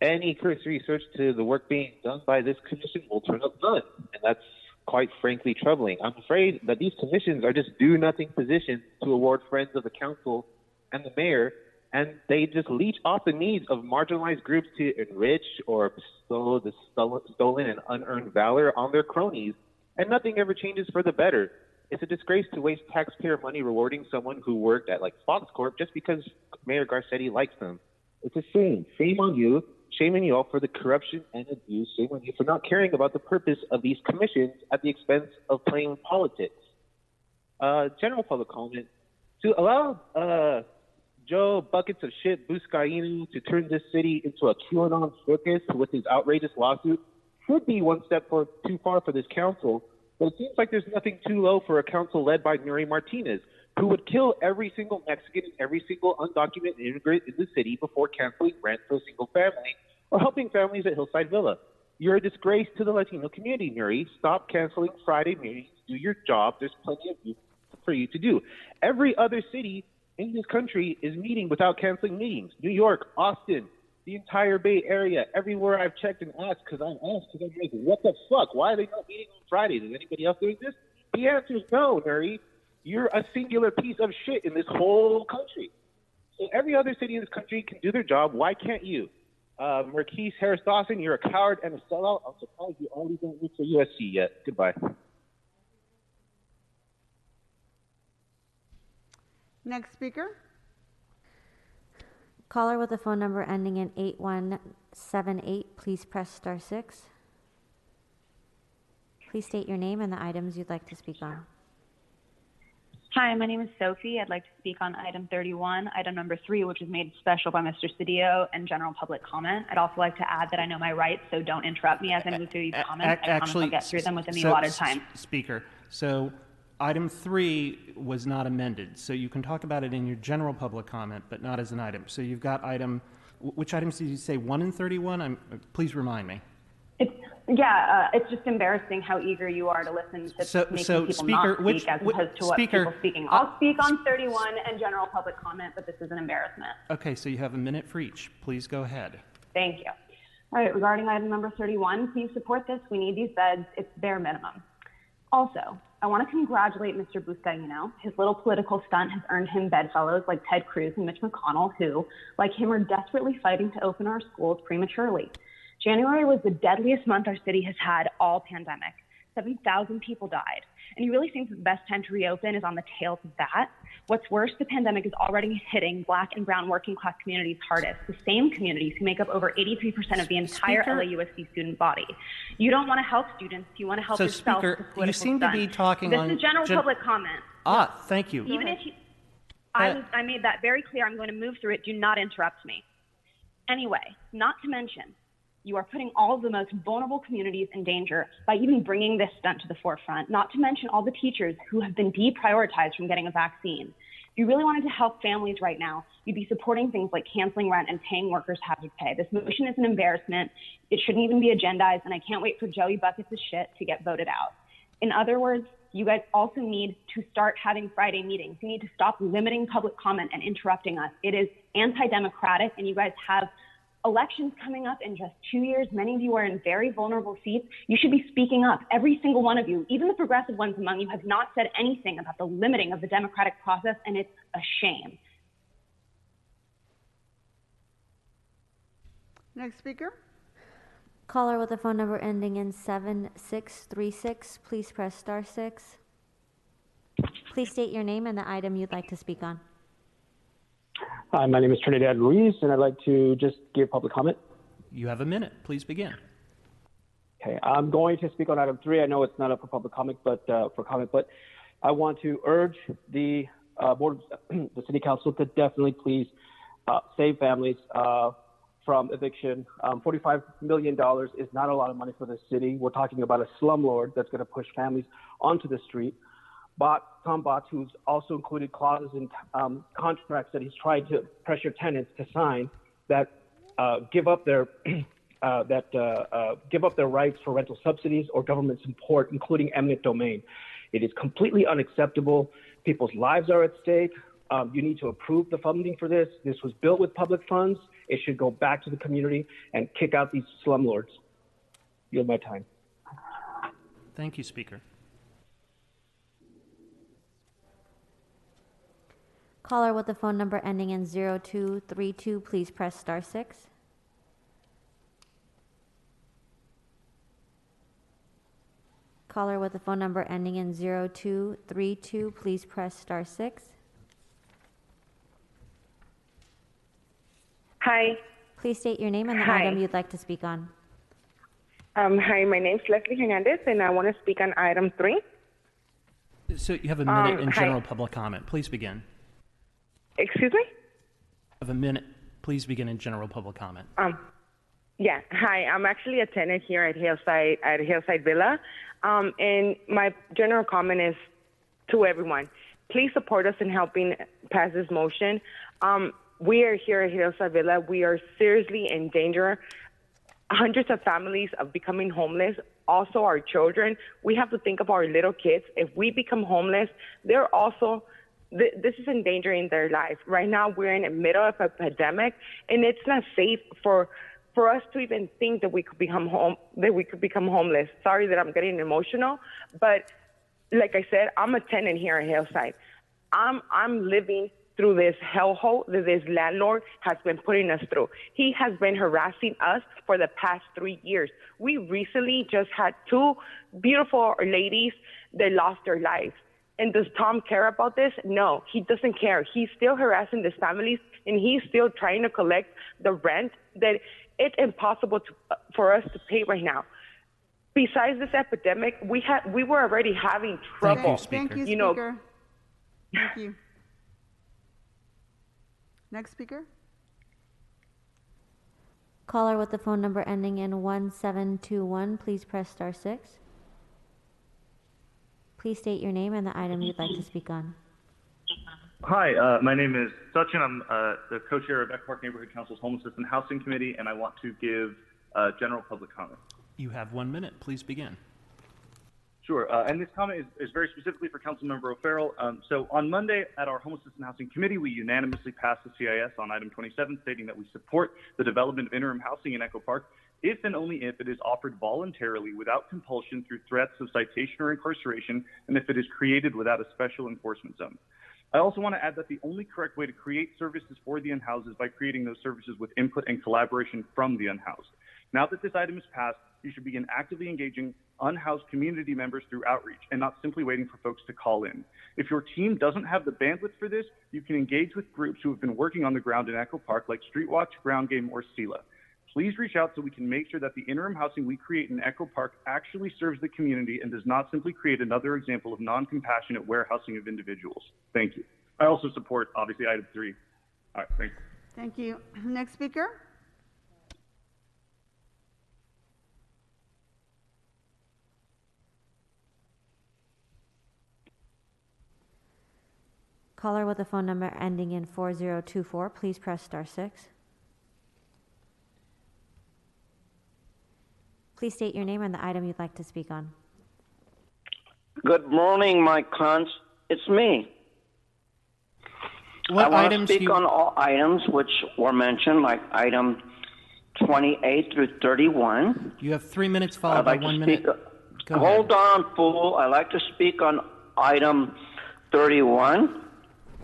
Any cursory research to the work being done by this commission will turn up none, and that's quite frankly troubling. I'm afraid that these commissions are just do-nothing positions to award friends of the council and the mayor, and they just leech off the needs of marginalized groups to enrich or bestow the stolen and unearned valor on their cronies and nothing ever changes for the better. It's a disgrace to waste taxpayer money rewarding someone who worked at like Fox Corp just because Mayor Garcetti likes them. It's a shame. Shame on you. Shame on you all for the corruption and abuse. Shame on you for not caring about the purpose of these commissions at the expense of playing politics. General public comment. To allow Joe Buckets of Shit Buscaino to turn this city into a QAnon circus with his outrageous lawsuit should be one step too far for this council. But it seems like there's nothing too low for a council led by Nuri Martinez, who would kill every single Mexican and every single undocumented immigrant in the city before canceling rent for a single family or helping families at Hillside Villa. You're a disgrace to the Latino community, Nuri. Stop canceling Friday meetings. Do your job. There's plenty of you for you to do. Every other city in this country is meeting without canceling meetings. New York, Austin, the entire Bay Area, everywhere I've checked and asked, because I'm like, what the fuck? Why are they not meeting on Fridays? Is anybody else doing this? The answer is no, Nuri. You're a singular piece of shit in this whole country. So every other city in this country can do their job. Why can't you? Marquise Harris Dawson, you're a coward and a sellout. I'm surprised you already don't root for USC yet. Goodbye. Next speaker. Caller with a phone number ending in 8178, please press star 6. Please state your name and the items you'd like to speak on. Hi, my name is Sophie. I'd like to speak on item 31, item number 3, which is made special by Mr. Cedillo and general public comment. I'd also like to add that I know my rights, so don't interrupt me as I move through these comments. I promise I'll get through them within the allotted time. Speaker, so item 3 was not amended, so you can talk about it in your general public comment, but not as an item. So you've got which items did you say, 1 and 31? Please remind me. It's just embarrassing how eager you are to listen to making people Speaker, not speak as opposed to what people speaking. I'll speak on 31 and general public comment, but this is an embarrassment. Okay, so you have a minute for each. Please go ahead. Thank you. All right, regarding item number 31, please support this. We need these beds. It's bare minimum. Also, I want to congratulate Mr. Buscaino. His little political stunt has earned him bedfellows like Ted Cruz and Mitch McConnell, who, like him, are desperately fighting to open our schools prematurely. January was the deadliest month our city has had all pandemic. 7,000 people died. And you really think that the best time to reopen is on the tails of that? What's worse, the pandemic is already hitting Black and brown working class communities hardest, the same communities who make up over 83% of the entire LAUSD student body. You don't want to help students, you want to help yourself. Speaker, you seem to be talking on... This is general public comment. Thank you. Even if you... I made that very clear. I'm going to move through it. Do not interrupt me. Anyway, not to mention, you are putting all of the most vulnerable communities in danger by even bringing this stunt to the forefront, not to mention all the teachers who have been deprioritized from getting a vaccine. If you really wanted to help families right now, you'd be supporting things like canceling rent and paying workers hazard pay. This motion is an embarrassment. It shouldn't even be agendized, and I can't wait for Joey Buckets of shit to get voted out. In other words, you guys also need to start having Friday meetings. You need to stop limiting public comment and interrupting us. It is anti-democratic, and you guys have elections coming up in just 2 years. Many of you are in very vulnerable seats. You should be speaking up. Every single one of you, even the progressive ones among you, have not said anything about the limiting of the democratic process, and it's a shame. Next speaker. Caller with a phone number ending in 7636, please press star 6. Please state your name and the item you'd like to speak on. Hi, my name is Trinidad Ruiz, and I'd like to just give public comment. You have a minute. Please begin. Okay, I'm going to speak on item 3. I know it's not up for public comment, but I want to urge the board, the city council, to definitely please save families from eviction. $45 million is not a lot of money for the city. We're talking about a slumlord that's going to push families onto the street. Tom Botts, who's also included clauses in contracts that he's trying to pressure tenants to sign that give up their rights for rental subsidies or government support, including eminent domain. It is completely unacceptable. People's lives are at stake. You need to approve the funding for this. This was built with public funds. It should go back to the community and kick out these slumlords. Yield my time. Thank you, Speaker. Caller with the phone number ending in 0232, please press star 6. Caller with a phone number ending in 0232, please press star 6. Hi. Please state your name and the Hi. item you'd like to speak on. Hi, my name's Leslie Hernandez, and I want to speak on item 3. So you have a minute in hi. general public comment. Please begin. Excuse me? You have a minute. Please begin in general public comment. Yeah. Hi, I'm actually a tenant here at Hillside Villa, and my general comment is to everyone: please support us in helping pass this motion. We are here at Hillside Villa. We are seriously in danger. Hundreds of families of becoming homeless. Also, our children. We have to think of our little kids. If we become homeless, they're also. This is endangering their life. Right now, we're in the middle of a pandemic, and it's not safe for us to even think that we could become homeless. Sorry that I'm getting emotional, but like I said, I'm a tenant here at Hillside. I'm living through this hellhole that this landlord has been putting us through. He has been harassing us for the past 3 years. We recently just had 2 beautiful ladies that lost their lives. And does Tom care about this? No, he doesn't care. He's still harassing these families, and he's still trying to collect the rent that it's impossible for us to pay right now. Besides this epidemic, we were already having trouble. Thank you, You know, Speaker. Thank you. Next speaker. Caller with the phone number ending in 1721, please press star 6. Please state your name and the item you'd like to speak on. Hi, my name is Sachin. I'm the co-chair of Echo Park Neighborhood Council's Homelessness and Housing Committee, and I want to give general public comment. You have 1 minute. Please begin. Sure, and this comment is very specifically for Councilmember O'Farrell. So on Monday at our Homelessness and Housing Committee, we unanimously passed the CIS on item 27, stating that we support the development of interim housing in Echo Park if and only if it is offered voluntarily without compulsion through threats of citation or incarceration, and if it is created without a special enforcement zone. I also want to add that the only correct way to create services for the unhoused is by creating those services with input and collaboration from the unhoused. Now that this item is passed, you should begin actively engaging unhoused community members through outreach and not simply waiting for folks to call in. If your team doesn't have the bandwidth for this, you can engage with groups who have been working on the ground in Echo Park like Streetwatch, Ground Game, or SELA. Please reach out so we can make sure that the interim housing we create in Echo Park actually serves the community and does not simply create another example of non-compassionate warehousing of individuals. Thank you. I also support, obviously, item 3. All right, thanks. Thank you. Next speaker. Caller with a phone number ending in 4024, please press star 6. Please state your name and the item you'd like to speak on. Good morning, my cons. It's me. What I want to items speak on all items which were mentioned, like item 28 through 31. You have 3 minutes followed by 1 minute. Go Hold on, fool. I'd like to speak on item 31.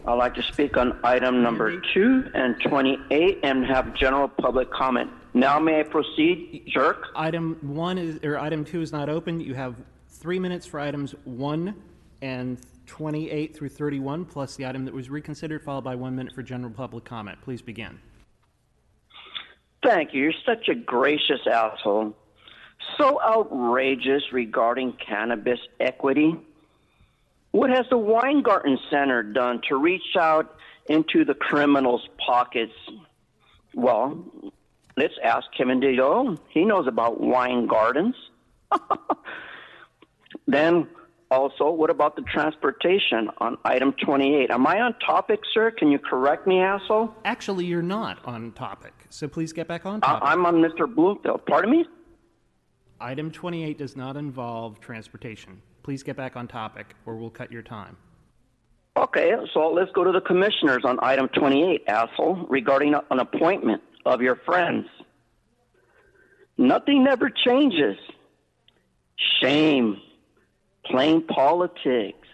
I'd like to speak on item number 2 and 28 and have general public comment. Now may I proceed, jerk? Item 2 is not open. You have 3 minutes for items 1 and 28 through 31, plus the item that was reconsidered, followed by 1 minute for general public comment. Please begin. Thank you. You're such a gracious asshole. So outrageous regarding cannabis equity. What has the Weingarten Center done to reach out into the criminals' pockets? Well, let's ask Kevin DeYoe. He knows about wine gardens. Then also, what about the transportation on item 28? Am I on topic, sir? Can you correct me, asshole? Actually, you're not on topic, so please get back on topic. I'm on Mr. Bloomfield. Pardon me? Item 28 does not involve transportation. Please get back on topic, or we'll cut your time. Okay, so let's go to the commissioners on item 28, asshole, regarding an appointment of your friends. Nothing ever changes. Shame. Plain politics.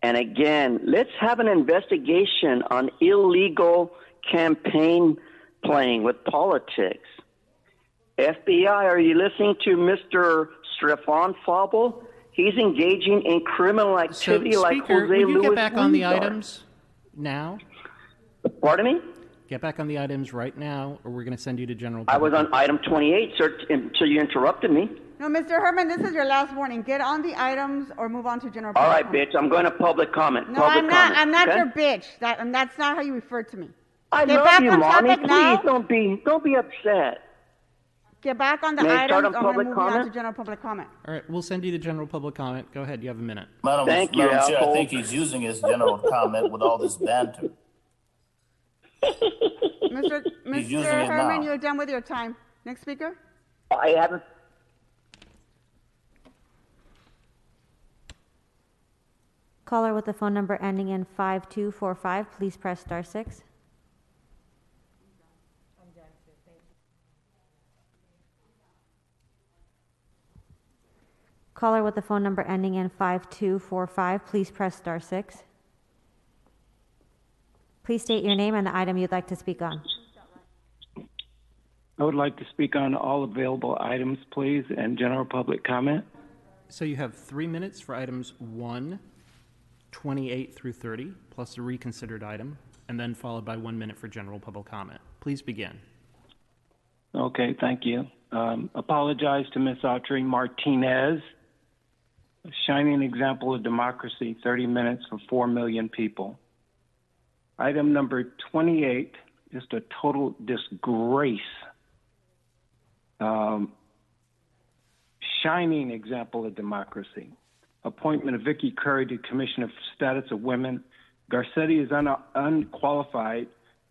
And again, let's have an investigation on illegal campaign playing with politics. FBI, are you listening to Mr. Stefan Fabel. He's engaging in criminal activity So, like Speaker, Jose would you Luis get back on the Guizar. items now? Pardon me? Get back on the items right now, or we're going to send you to general I was public. on item 28, sir, until you interrupted me. No, Mr. Herman, this is your last warning. Get on the items or move on to general All public right, comment. bitch, I'm going to public comment. No, public I'm not. comment, I'm not okay? your bitch. That's not how you refer to me. I Get love back you, on mommy. topic now. Please, don't be upset. Get back on the May I start items. on I'm public moving on comment? to general public comment. All right, we'll send you to general public comment. Go ahead, you have a minute. Madam Thank you, Chair, I asshole. think he's using his general comment with all this banter. Mr. He's using Mr. it Herman, now. you're done with your time. Next speaker. I haven't. Caller with the phone number ending in 5245, please press star 6. Caller with the phone number ending in 5245, please press star 6. Please state your name and the item you'd like to speak on. I would like to speak on all available items, please, and general public comment. So you have 3 minutes for items 1, 28 through 30, plus a reconsidered item, and then followed by 1 minute for general public comment. Please begin. Okay, thank you. Apologize to Ms. Autry Martinez. A shining example of democracy, 30 minutes for 4 million people. Item number 28 is a total disgrace. Shining example of democracy. Appointment of Vicki Curry to Commissioner for Status of Women. Garcetti is unqualified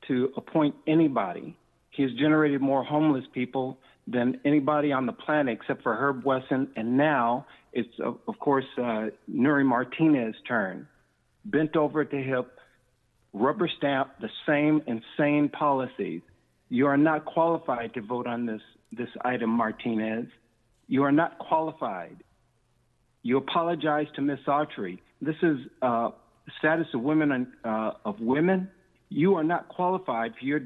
to appoint anybody. He has generated more homeless people than anybody on the planet except for Herb Wesson, and now it's, of course, Nuri Martinez's turn. Bent over at the hip, rubber stamp the same insane policies. You are not qualified to vote on this item, Martinez. You are not qualified. You apologize to Ms. Autry. This is status of women of women. You are not qualified for your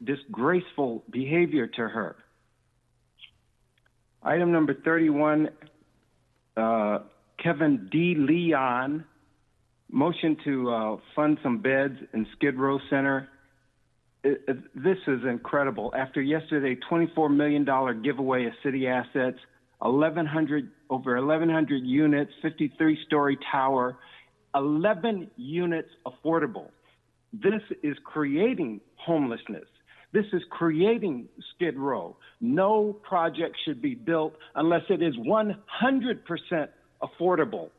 disgraceful behavior to her. Item number 31, Kevin D. Leon, motion to fund some beds in Skid Row Center. This is incredible. After yesterday, $24 million giveaway of city assets, over 1,100 units, 53-story tower, 11 units affordable. This is creating homelessness. This is creating Skid Row. No project should be built unless it is 100% affordable.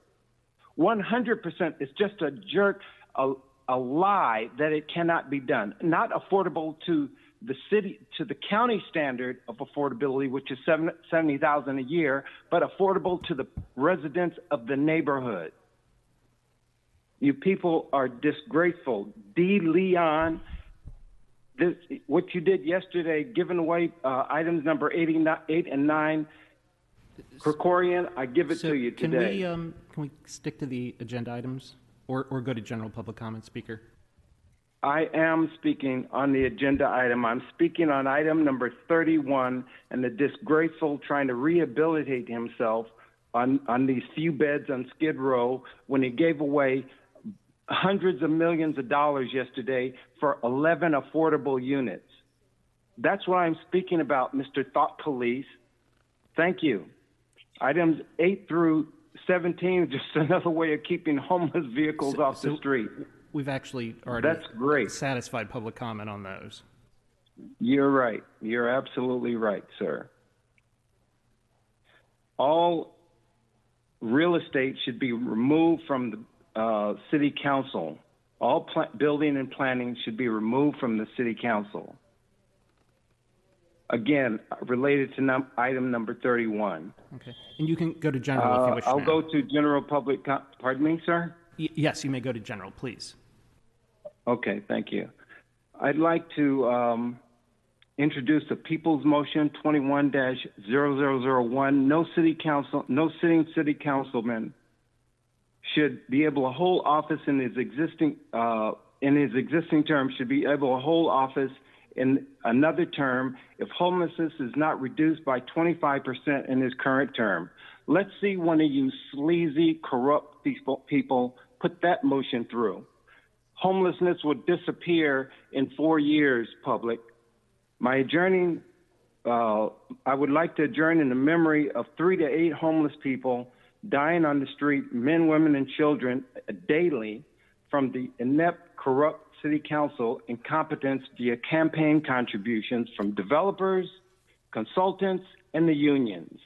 100% is just a jerk, a lie that it cannot be done. Not affordable to the city, to the county standard of affordability, which is $70,000 a year, but affordable to the residents of the neighborhood. You people are disgraceful. D. Leon, what you did yesterday, giving away items number 8 and 9, Krikorian, I give it to you today. Can we stick to the agenda items or go to general public comment, Speaker? I am speaking on the agenda item. I'm speaking on item number 31 and the disgraceful trying to rehabilitate himself on these few beds on Skid Row when he gave away hundreds of millions of dollars yesterday for 11 affordable units. That's what I'm speaking about, Mr. Thought Police. Thank you. Items 8 through 17 is just another way of keeping homeless vehicles off the street. We've actually already That's great. satisfied public comment on those. You're right. You're absolutely right, sir. All real estate should be removed from the city council. All building and planning should be removed from the city council. Again, related to item number 31. Okay. And you can go to general if you wish. I'll now. go to general public. Pardon me, sir? Yes, you may go to general, please. Okay, thank you. I'd like to introduce a people's motion 21-0001. No sitting city councilman should be able to hold office in his existing term should be able to hold office in another term if homelessness is not reduced by 25% in his current term. Let's see one of you sleazy, corrupt people put that motion through. Homelessness will disappear in 4 years, public. My adjourning, I would like to adjourn in the memory of 3 to 8 homeless people dying on the street, men, women, and children daily from the inept, corrupt city council incompetence via campaign contributions from developers, consultants, and the unions.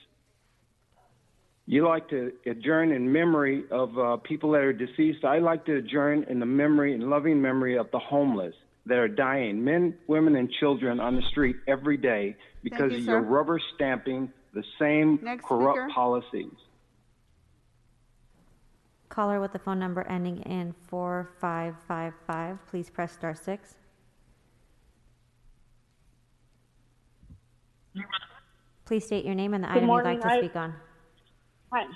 You like to adjourn in memory of people that are deceased. I like to adjourn in the memory and loving memory of the homeless that are dying, men, women, and children on the street every day because you, of sir. your rubber stamping the same Next corrupt speaker. policies. Caller with the phone number ending in 4555, please press star 6. Please state your name and the Good item you'd like morning. to speak on.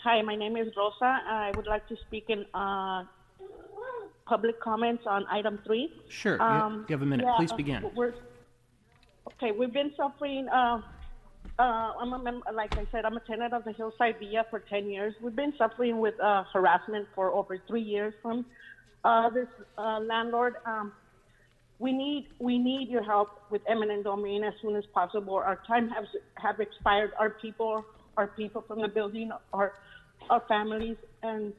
Hi, my name is Rosa. I would like to speak in public comments on item 3. Sure. You have a minute. Please begin. We've been suffering. I'm a member, like I said, I'm a tenant of the Hillside Villa for 10 years. We've been suffering with harassment for over 3 years from this landlord. We need your help with eminent domain as soon as possible. Our time have expired. Our people from the building, our families, and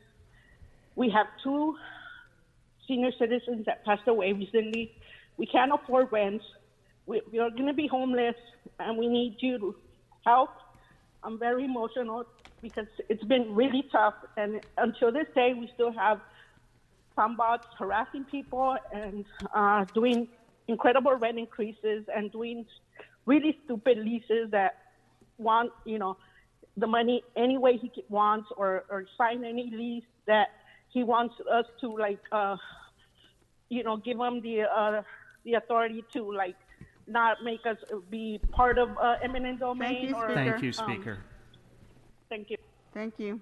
we have 2 senior citizens that passed away recently. We can't afford rents. We are going to be homeless, and we need you to help. I'm very emotional because it's been really tough, and until this day, we still have some bots harassing people and doing incredible rent increases and doing really stupid leases that want, the money any way he wants, or sign any lease that he wants us to give him the authority to not make us be part of eminent domain. Thank you, Speaker. Thank you. Thank you.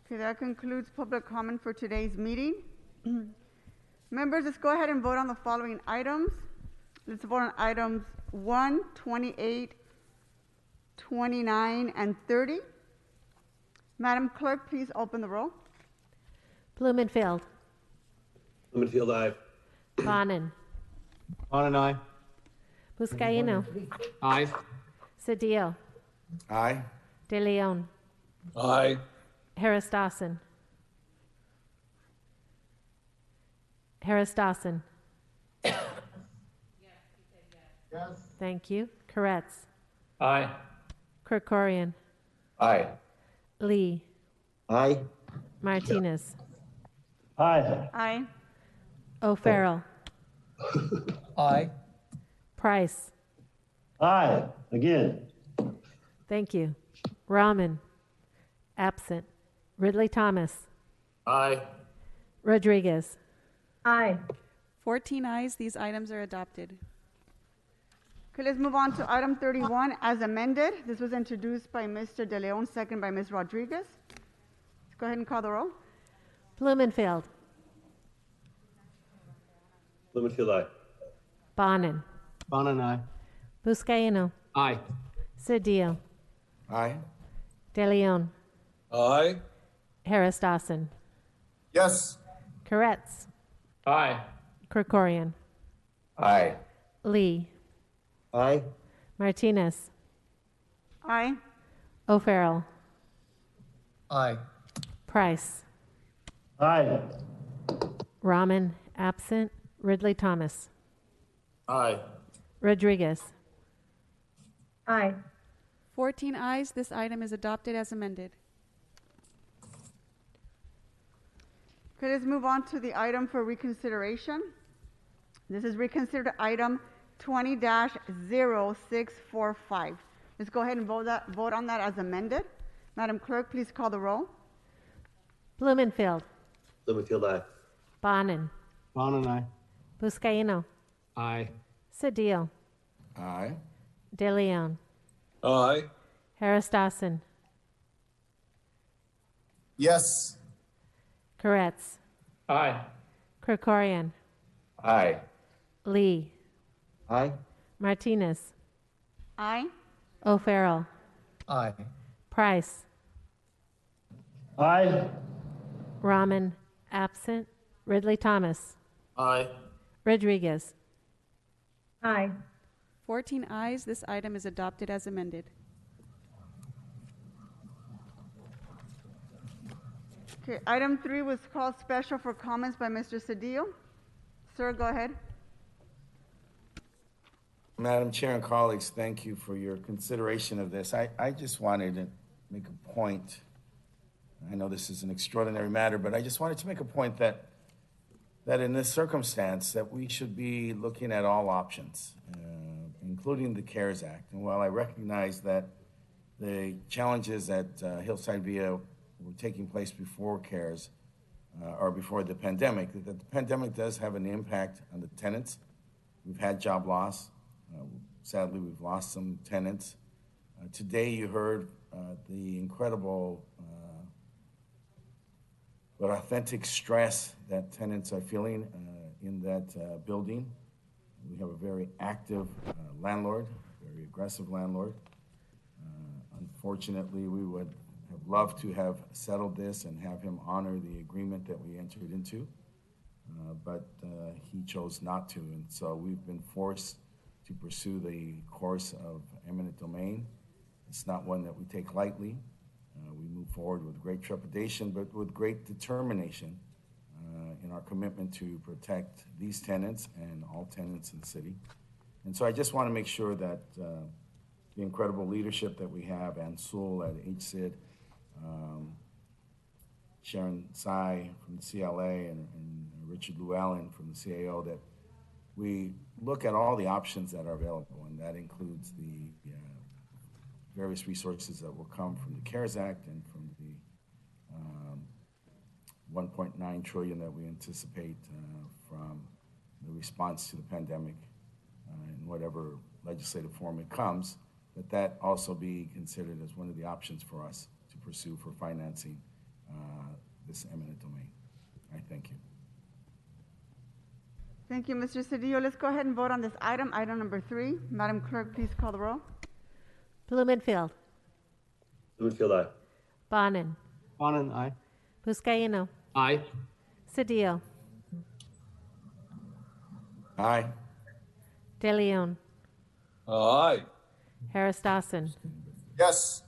Okay, that concludes public comment for today's meeting. Members, let's go ahead and vote on the following items. Let's vote on items 1, 28, 29, and 30. Madam Clerk, please open the roll. Blumenfield. Blumenfield, aye. Bonin. Bonin, aye. Buscaino. Aye. Cedillo. Aye. De Leon. Aye. Harris Dawson. Harris Dawson. Yes. Thank you. Koretz. Aye. Krikorian. Aye. Lee. Aye. Martinez. Aye. Aye. O'Farrell. Aye. Price. Aye. Again. Thank you. Rahman. Absent. Ridley Thomas. Aye. Rodriguez. Aye. 14 ayes. These items are adopted. Okay, let's move on to item 31 as amended. This was introduced by Mr. De Leon, second by Ms. Rodriguez. Let's go ahead and call the roll. Blumenfield. Blumenfield, aye. Bonin. Bonin, aye. Buscaino. Aye. Cedillo. Aye. De Leon. Aye. Harris Dawson. Yes. Koretz. Aye. Krikorian. Aye. Lee. Aye. Martinez. Aye. O'Farrell. Aye. Price. Aye. Rahman. Absent. Ridley Thomas. Aye. Rodriguez. Aye. 14 ayes. This item is adopted as amended. Okay, let's move on to the item for reconsideration. This is reconsidered item 20-0645. Let's go ahead and vote on that as amended. Madam Clerk, please call the roll. Blumenfield. Blumenfield, aye. Bonin. Bonin, aye. Buscaino. Aye. Cedillo. Aye. De Leon. Aye. Harris Dawson. Yes. Koretz. Aye. Krikorian. Aye. Lee. Aye. Martinez. Aye. O'Farrell. Aye. Price. Aye. Rahman, absent. Ridley Thomas. Aye. Rodriguez. Aye. 14 ayes. This item is adopted as amended. Okay, item 3 was called special for comments by Mr. Cedillo. Sir, go ahead. Madam Chair and colleagues, thank you for your consideration of this. I just wanted to make a point. I know this is an extraordinary matter, but I just wanted to make a point that in this circumstance that we should be looking at all options, including the CARES Act. And while I recognize that the challenges at Hillside Via were taking place before CARES or before the pandemic, that the pandemic does have an impact on the tenants. We've had job loss. Sadly, we've lost some tenants. Today, you heard the incredible but authentic stress that tenants are feeling in that building. We have a very active landlord, very aggressive landlord. Unfortunately, we would have loved to have settled this and have him honor the agreement that we entered into, but he chose not to, and so we've been forced to pursue the course of eminent domain. It's not one that we take lightly. We move forward with great trepidation, but with great determination in our commitment to protect these tenants and all tenants in the city. And so I just want to make sure that the incredible leadership that we have, Ansul at HCID, Sharon Tsai from the CLA, and Richard Llewellyn from the CAO, that we look at all the options that are available, and that includes the various resources that will come from the CARES Act and from the 1.9 trillion that we anticipate from the response to the pandemic in whatever legislative form it comes, that also be considered as one of the options for us to pursue for financing this eminent domain. I thank you. Thank you, Mr. Cedillo. Let's go ahead and vote on this item, item number 3. Madam Clerk, please call the roll. Blumenfield. Blumenfield, aye. Bonin. Bonin, aye. Buscaino. Aye. Cedillo. Aye. De Leon. Aye. Harris Dawson. Yes.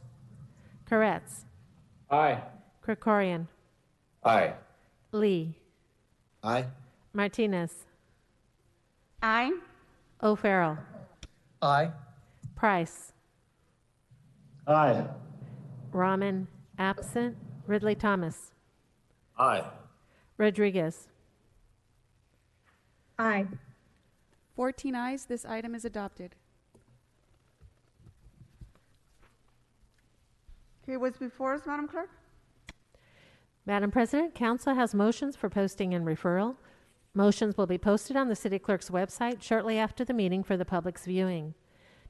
Koretz. Aye. Krikorian. Aye. Lee. Aye. Martinez. Aye. O'Farrell. Aye. Price. Aye. Rahman, absent. Ridley Thomas. Aye. Rodriguez. Aye. 14 ayes. This item is adopted. Okay, what's before us, Madam Clerk? Madam President, Council has motions for posting and referral. Motions will be posted on the City Clerk's website shortly after the meeting for the public's viewing.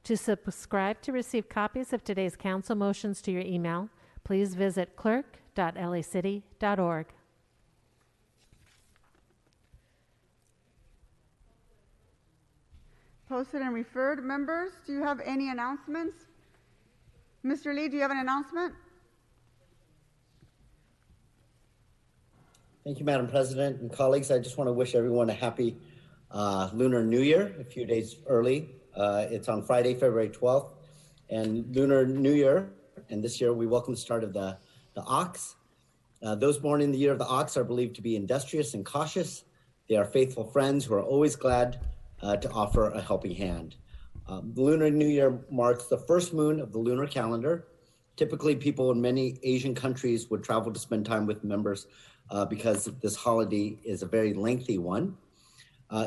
To subscribe to receive copies of today's Council motions to your email, please visit clerk.lacity.org. Posted and referred. Members, do you have any announcements? Mr. Lee, do you have an announcement? Thank you, Madam President and colleagues. I just want to wish everyone a happy Lunar New Year, a few days early. It's on Friday, February 12th, and Lunar New Year. And this year we welcome the start of the ox. Those born in the year of the ox are believed to be industrious and cautious. They are faithful friends who are always glad to offer a helping hand. The Lunar New Year marks the first moon of the lunar calendar. Typically, people in many Asian countries would travel to spend time with members because this holiday is a very lengthy one.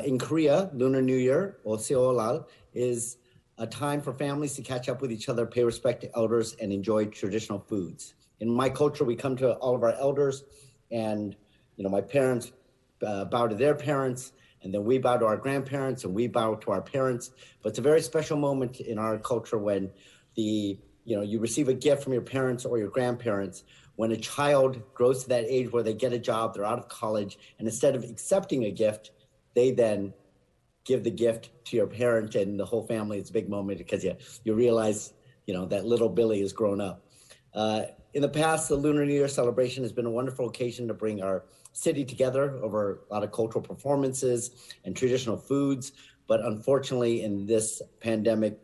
In Korea, Lunar New Year, or Seolal, is a time for families to catch up with each other, pay respect to elders, and enjoy traditional foods. In my culture, we come to all of our elders, and my parents bow to their parents, and then we bow to our grandparents, and we bow to our parents. But it's a very special moment in our culture when you receive a gift from your parents or your grandparents. When a child grows to that age where they get a job, they're out of college, and instead of accepting a gift, they then give the gift to your parent and the whole family. It's a big moment because you realize that little Billy has grown up. In the past, the Lunar New Year celebration has been a wonderful occasion to bring our city together over a lot of cultural performances and traditional foods. But unfortunately, in this pandemic,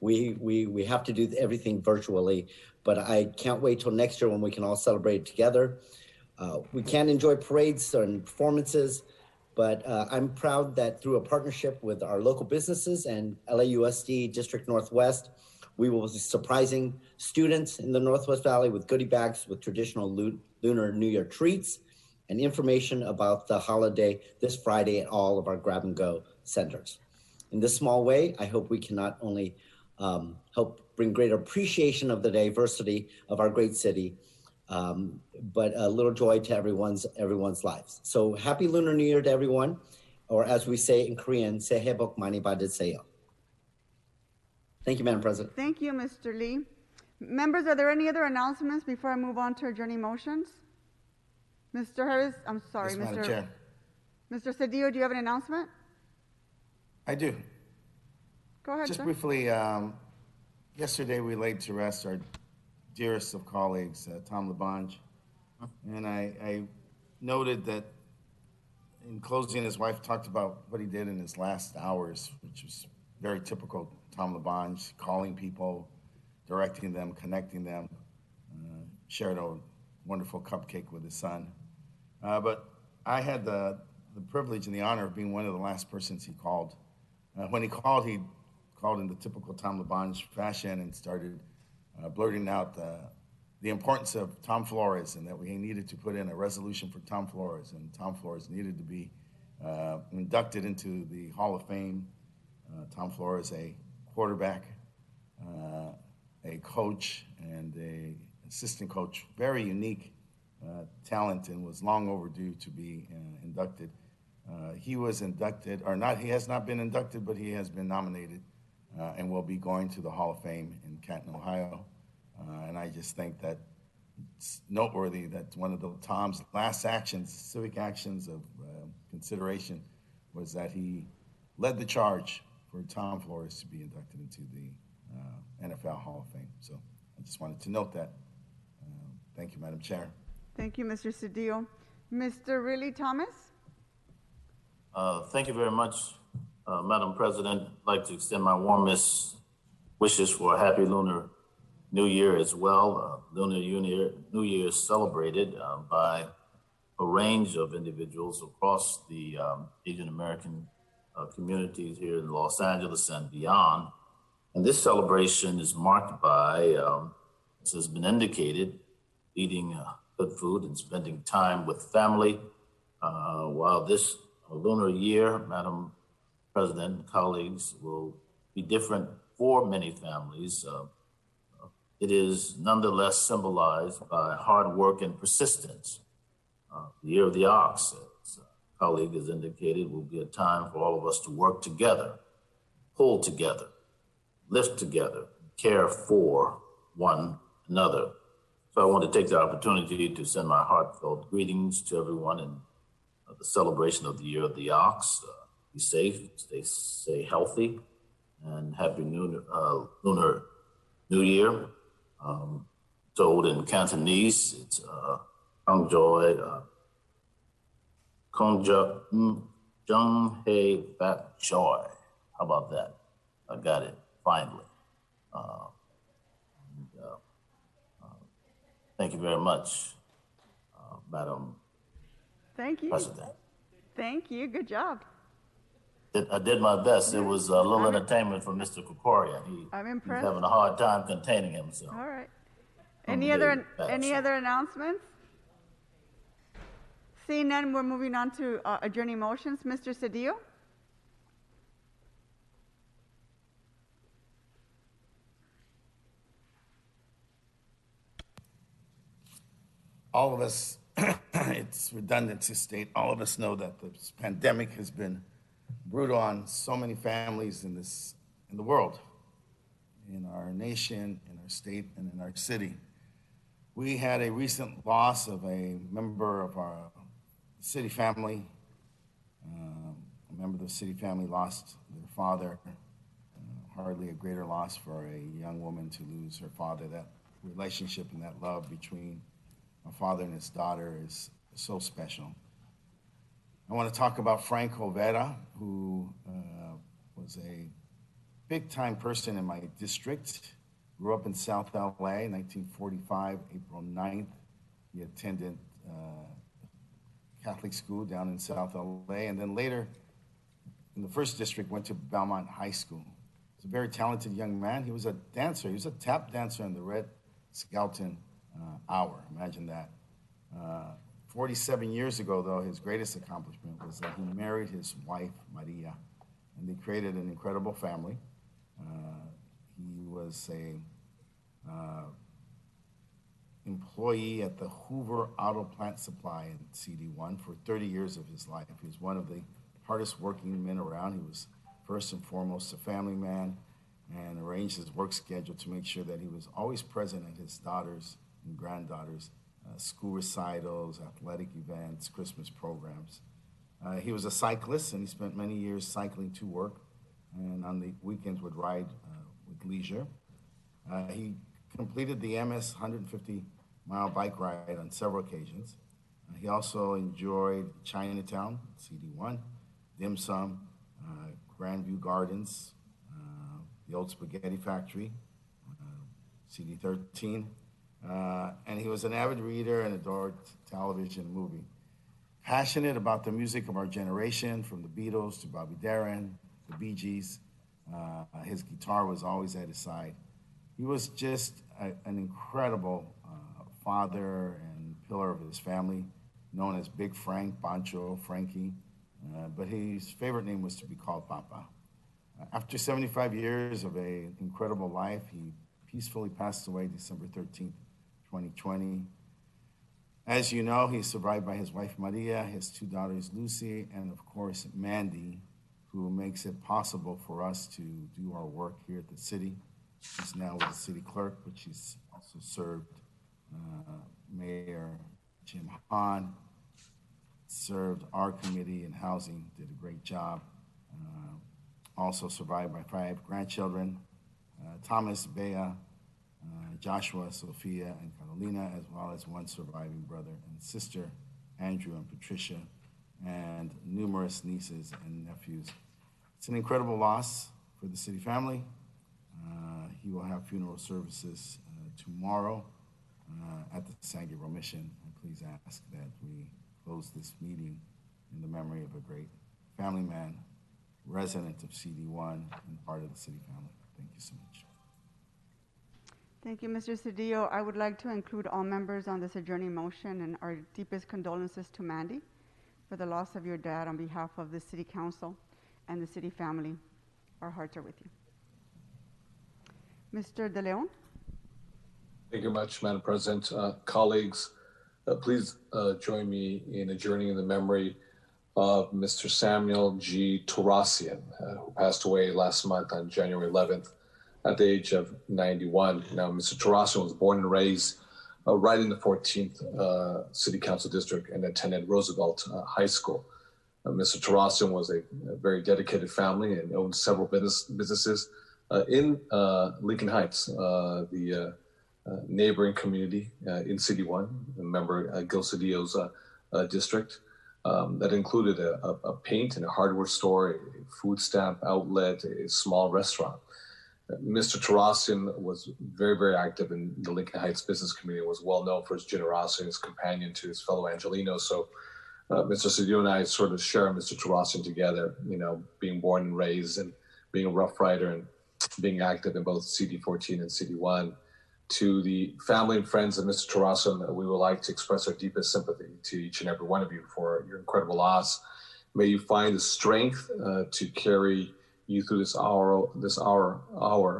we have to do everything virtually. But I can't wait till next year when we can all celebrate together. We can't enjoy parades and performances, but I'm proud that through a partnership with our local businesses and LAUSD District Northwest, we will be surprising students in the Northwest Valley with goodie bags with traditional Lunar New Year treats and information about the holiday this Friday at all of our grab-and-go centers. In this small way, I hope we can not only help bring greater appreciation of the diversity of our great city, but a little joy to everyone's lives. So happy Lunar New Year to everyone, or as we say in Korean, Sehe bok mani 받으세요. Thank you, Madam President. Thank you, Mr. Lee. Members, are there any other announcements before I move on to adjourning motions? Mr. Harris, I'm sorry, Yes, Madam Chair. Mr. Cedillo, do you have an announcement? I do. Go ahead, Just sir. briefly, yesterday we laid to rest our dearest of colleagues, Tom Labange. And I noted that in closing, his wife talked about what he did in his last hours, which was very typical Tom Labange, calling people, directing them, connecting them, shared a wonderful cupcake with his son. But I had the privilege and the honor of being one of the last persons he called. When he called in the typical Tom Labange fashion and started blurting out the importance of Tom Flores and that we needed to put in a resolution for Tom Flores, and Tom Flores needed to be inducted into the Hall of Fame. Tom Flores, a quarterback, a coach, and an assistant coach, very unique talent, and was long overdue to be inducted. He was inducted, or not, he has not been inducted, but he has been nominated and will be going to the Hall of Fame in Canton, Ohio. And I just think that it's noteworthy that one of Tom's last actions, civic actions of consideration, was that he led the charge for Tom Flores to be inducted into the NFL Hall of Fame. So I just wanted to note that. Thank you, Madam Chair. Thank you, Mr. Cedillo. Mr. Riley Thomas? Thank you very much, Madam President. I'd like to extend my warmest wishes for a happy Lunar New Year as well. Lunar New Year is celebrated by a range of individuals across the Asian American communities here in Los Angeles and beyond. And this celebration is marked by, as has been indicated, eating good food and spending time with family. While this lunar year, Madam President, colleagues, will be different for many families, it is nonetheless symbolized by hard work and persistence. The year of the ox, as a colleague has indicated, will be a time for all of us to work together, pull together, lift together, care for one another. So I want to take the opportunity to send my heartfelt greetings to everyone in the celebration of the Year of the Ox. Be safe, stay healthy, and happy Lunar New Year. Told in Cantonese, it's Kong Joy, Kong Jung Hei Fat Joy. How about that? I got it, finally. Thank you very much, Madam Thank you. President. Thank you. Good job. I did my best. It was a little entertainment for Mr. Kokoria. I'm impressed. He's having a hard time containing himself. All right. Any other announcements? Seeing none, we're moving on to adjourning motions. Mr. Cedillo? All of us, it's redundant to state, all of us know that this pandemic has been brutal on so many families in the world, in our nation, in our state, and in our city. We had a recent loss of a member of our city family. A member of the city family lost their father, hardly a greater loss for a young woman to lose her father. That relationship and that love between a father and his daughter is so special. I want to talk about Frank Hovera, who was a big-time person in my district. Grew up in South LA, 1945, April 9th. He attended Catholic school down in South LA, and then later in the first district went to Belmont High School. He was a very talented young man. He was a dancer. He was a tap dancer in the Red Skelton Hour. Imagine that. 47 years ago, though, his greatest accomplishment was that he married his wife, Maria, and they created an incredible family. He was a employee at the Hoover Auto Plant Supply in CD1 for 30 years of his life. He was one of the hardest working men around. He was first and foremost a family man and arranged his work schedule to make sure that he was always present at his daughters' and granddaughters' school recitals, athletic events, Christmas programs. He was a cyclist, and he spent many years cycling to work, and on the weekends would ride with leisure. He completed the MS 150-mile bike ride on several occasions. He also enjoyed Chinatown, CD1, Dim Sum, Grandview Gardens, the Old Spaghetti Factory, CD13, and he was an avid reader and adored television and movie. Passionate about the music of our generation, from the Beatles to Bobby Darin, the Bee Gees. His guitar was always at his side. He was just an incredible father and pillar of his family, known as Big Frank, Pancho, Frankie, but his favorite name was to be called Papa. After 75 years of an incredible life, he peacefully passed away December 13th, 2020. As you know, he's survived by his wife Maria, his two daughters Lucy, and of course Mandy, who makes it possible for us to do our work here at the city. She's now with the city clerk, but she's also served Mayor Jim Hahn, served our committee in housing, did a great job. Also survived by 5 grandchildren, Thomas, Bea, Joshua, Sophia, and Carolina, as well as 1 surviving brother and sister, Andrew and Patricia, and numerous nieces and nephews. It's an incredible loss for the city family. He will have funeral services tomorrow at the San Gabriel Mission. And please ask that we close this meeting in the memory of a great family man, resident of CD1, and part of the city family. Thank you so much. Thank you, Mr. Cedillo. I would like to include all members on this adjourning motion and our deepest condolences to Mandy for the loss of your dad on behalf of the City Council and the city family. Our hearts are with you. Mr. De Leon? Thank you much, Madam President. Colleagues, please join me in adjourning in the memory of Mr. Samuel G. Torassian, who passed away last month on January 11th at the age of 91. Now, Mr. Torassian was born and raised right in the 14th City Council District and attended Roosevelt High School. Mr. Torassian was a very dedicated family and owned several businesses in Lincoln Heights, the neighboring community in CD1, remember Gil Cedillo's district, that included a paint and a hardware store, a food stamp outlet, a small restaurant. Mr. Torassian was very, very active in the Lincoln Heights business community, was well known for his generosity and his companion to his fellow Angelinos. So Mr. Cedillo and I sort of share Mr. Torassian together, you know, being born and raised and being a Rough Rider and being active in both CD14 and CD1. To the family and friends of Mr. Torassian, we would like to express our deepest sympathy to each and every one of you for your incredible loss. May you find the strength to carry you through this hour,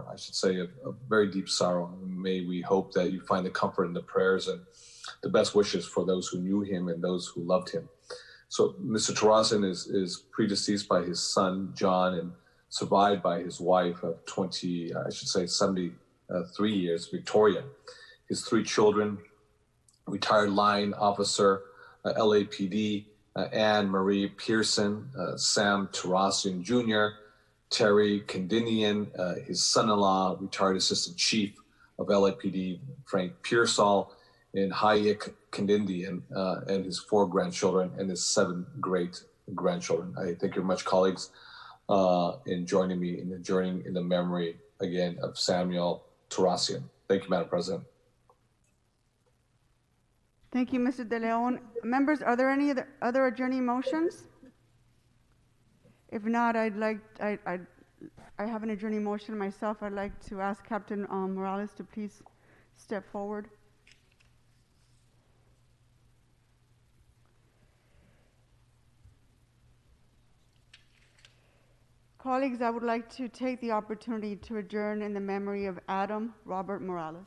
I should say, of very deep sorrow. May we hope that you find the comfort in the prayers and the best wishes for those who knew him and those who loved him. So Mr. Torassian is predeceased by his son, John, and survived by his wife of 73 years, Victoria. His 3 children, retired line officer, LAPD, Anne Marie Pearson, Sam Torassian Jr., Terry Kendinian, his son-in-law, retired assistant chief of LAPD Frank Pearsall, and Hayek Kendinian, and his 4 grandchildren and his 7 great-grandchildren. I thank you very much, colleagues, in joining me in the journey in the memory, again, of Samuel Tarassian. Thank you, Madam President. Thank you, Mr. De Leon. Members, are there any other adjourning motions? If not, I have an adjourning motion myself. I'd like to ask Captain Morales to please step forward. Colleagues, I would like to take the opportunity to adjourn in the memory of Adam Robert Morales.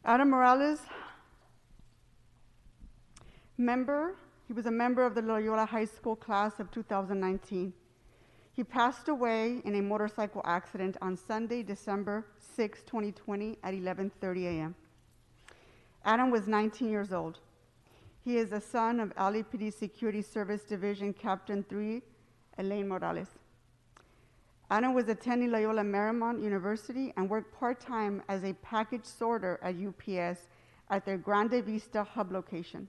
Adam Morales, he was a member of the Loyola High School class of 2019. He passed away in a motorcycle accident on Sunday, December 6, 2020 at 11:30 a.m. Adam was 19 years old. He is a son of LAPD Security Service Division Captain 3, Elaine Morales. Adam was attending Loyola Marymount University and worked part-time as a package sorter at UPS at their Grande Vista hub location.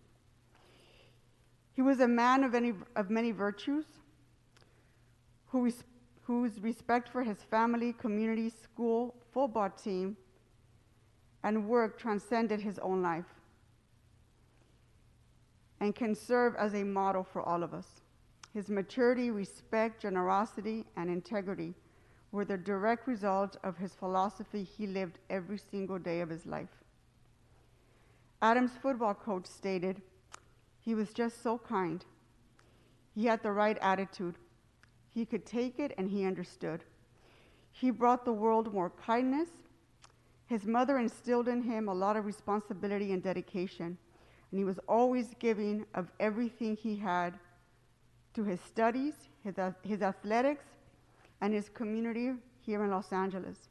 He was a man of many virtues, whose respect for his family, community, school, football team, and work transcended his own life and can serve as a model for all of us. His maturity, respect, generosity, and integrity were the direct result of his philosophy he lived every single day of his life. Adam's football coach stated, "He was just so kind. He had the right attitude. He could take it and he understood. He brought the world more kindness." His mother instilled in him a lot of responsibility and dedication, and he was always giving of everything he had to his studies, his athletics, and his community here in Los Angeles.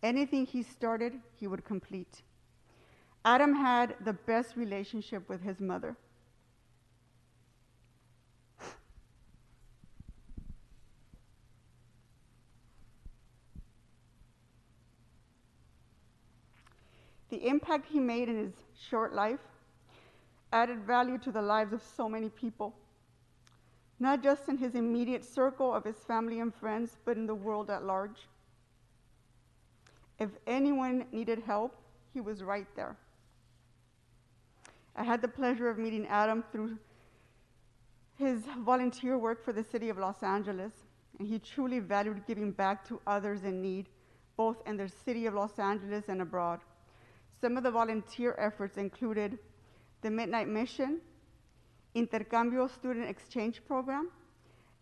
Anything he started, he would complete. Adam had the best relationship with his mother. The impact he made in his short life added value to the lives of so many people, not just in his immediate circle of his family and friends, but in the world at large. If anyone needed help, he was right there. I had the pleasure of meeting Adam through his volunteer work for the city of Los Angeles, and he truly valued giving back to others in need, both in the city of Los Angeles and abroad. Some of the volunteer efforts included the Midnight Mission, Intercambio Student Exchange Program,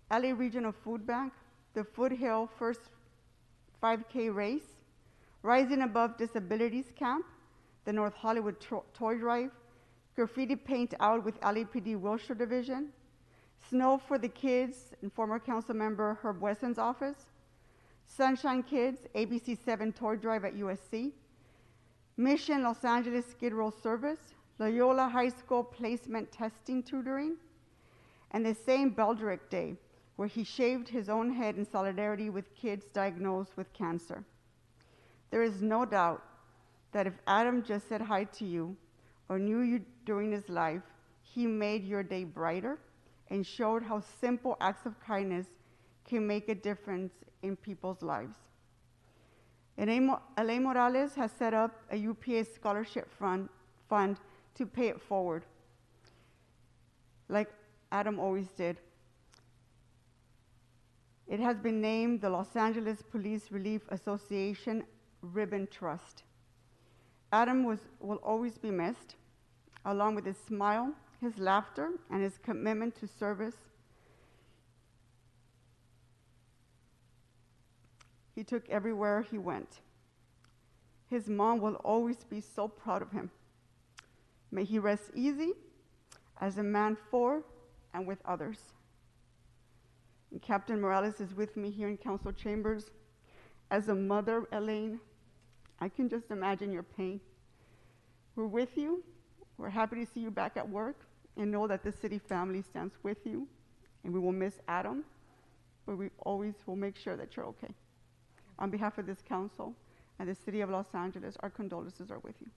LA Regional Food Bank, the Foothill First 5K Race, Rising Above Disabilities Camp, the North Hollywood Toy Drive, Graffiti Paint Out with LAPD Wilshire Division, Snow for the Kids and former council member Herb Wesson's office, Sunshine Kids, ABC 7 Toy Drive at USC, Mission Los Angeles Skid Row Service, Loyola High School Placement Testing Tutoring, and the same Beldrick Day, where he shaved his own head in solidarity with kids diagnosed with cancer. There is no doubt that if Adam just said hi to you or knew you during his life, he made your day brighter and showed how simple acts of kindness can make a difference in people's lives. Elaine Morales has set up a UPA scholarship fund to pay it forward, like Adam always did. It has been named the Los Angeles Police Relief Association Ribbon Trust. Adam will always be missed, along with his smile, his laughter, and his commitment to service. He took everywhere he went. His mom will always be so proud of him. May he rest easy as a man for and with others. And Captain Morales is with me here in council chambers. As a mother, Elaine, I can just imagine your pain. We're with you. We're happy to see you back at work and know that the city family stands with you, and we will miss Adam but we always will make sure that you're okay. On behalf of this council and the city of Los Angeles, our condolences are with you.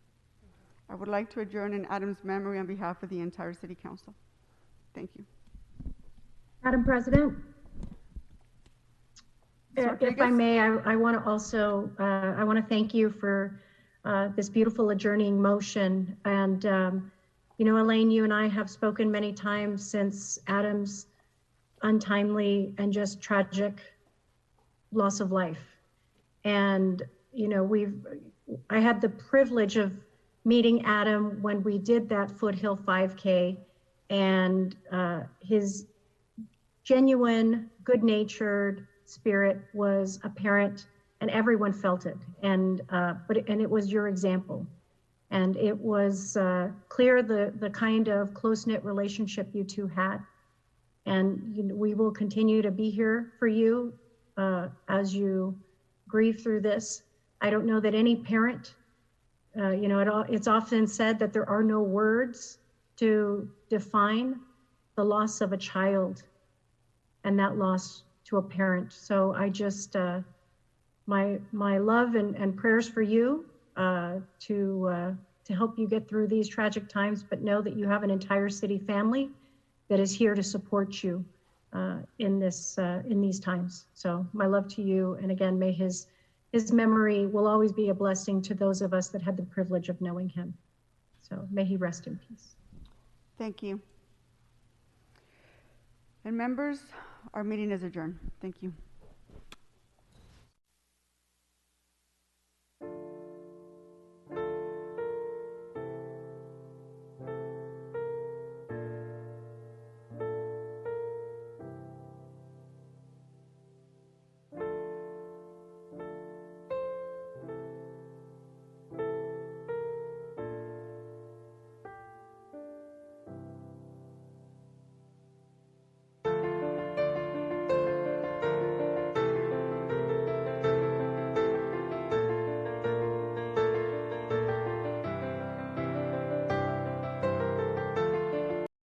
I would like to adjourn in Adam's memory on behalf of the entire city council. Thank you. Madam President, if I may, I want to also, I want to thank you for this beautiful adjourning motion. And, you know, Elaine, you and I have spoken many times since Adam's untimely and just tragic loss of life. And, you know, I had the privilege of meeting Adam when we did that Foothill 5K, and his genuine, good-natured spirit was apparent, and everyone felt it. And and it was your example, and it was clear the kind of close-knit relationship you two had. And you know, we will continue to be here for you as you grieve through this. I don't know that any parent, you know, it's often said that there are no words to define the loss of a child and that loss to a parent. So I just, my love and prayers for you to help you get through these tragic times, but know that you have an entire city family that is here to support you in these times. So my love to you, and again, may his memory will always be a blessing to those of us that had the privilege of knowing him. So may he rest in peace. Thank you. And members, our meeting is adjourned. Thank you.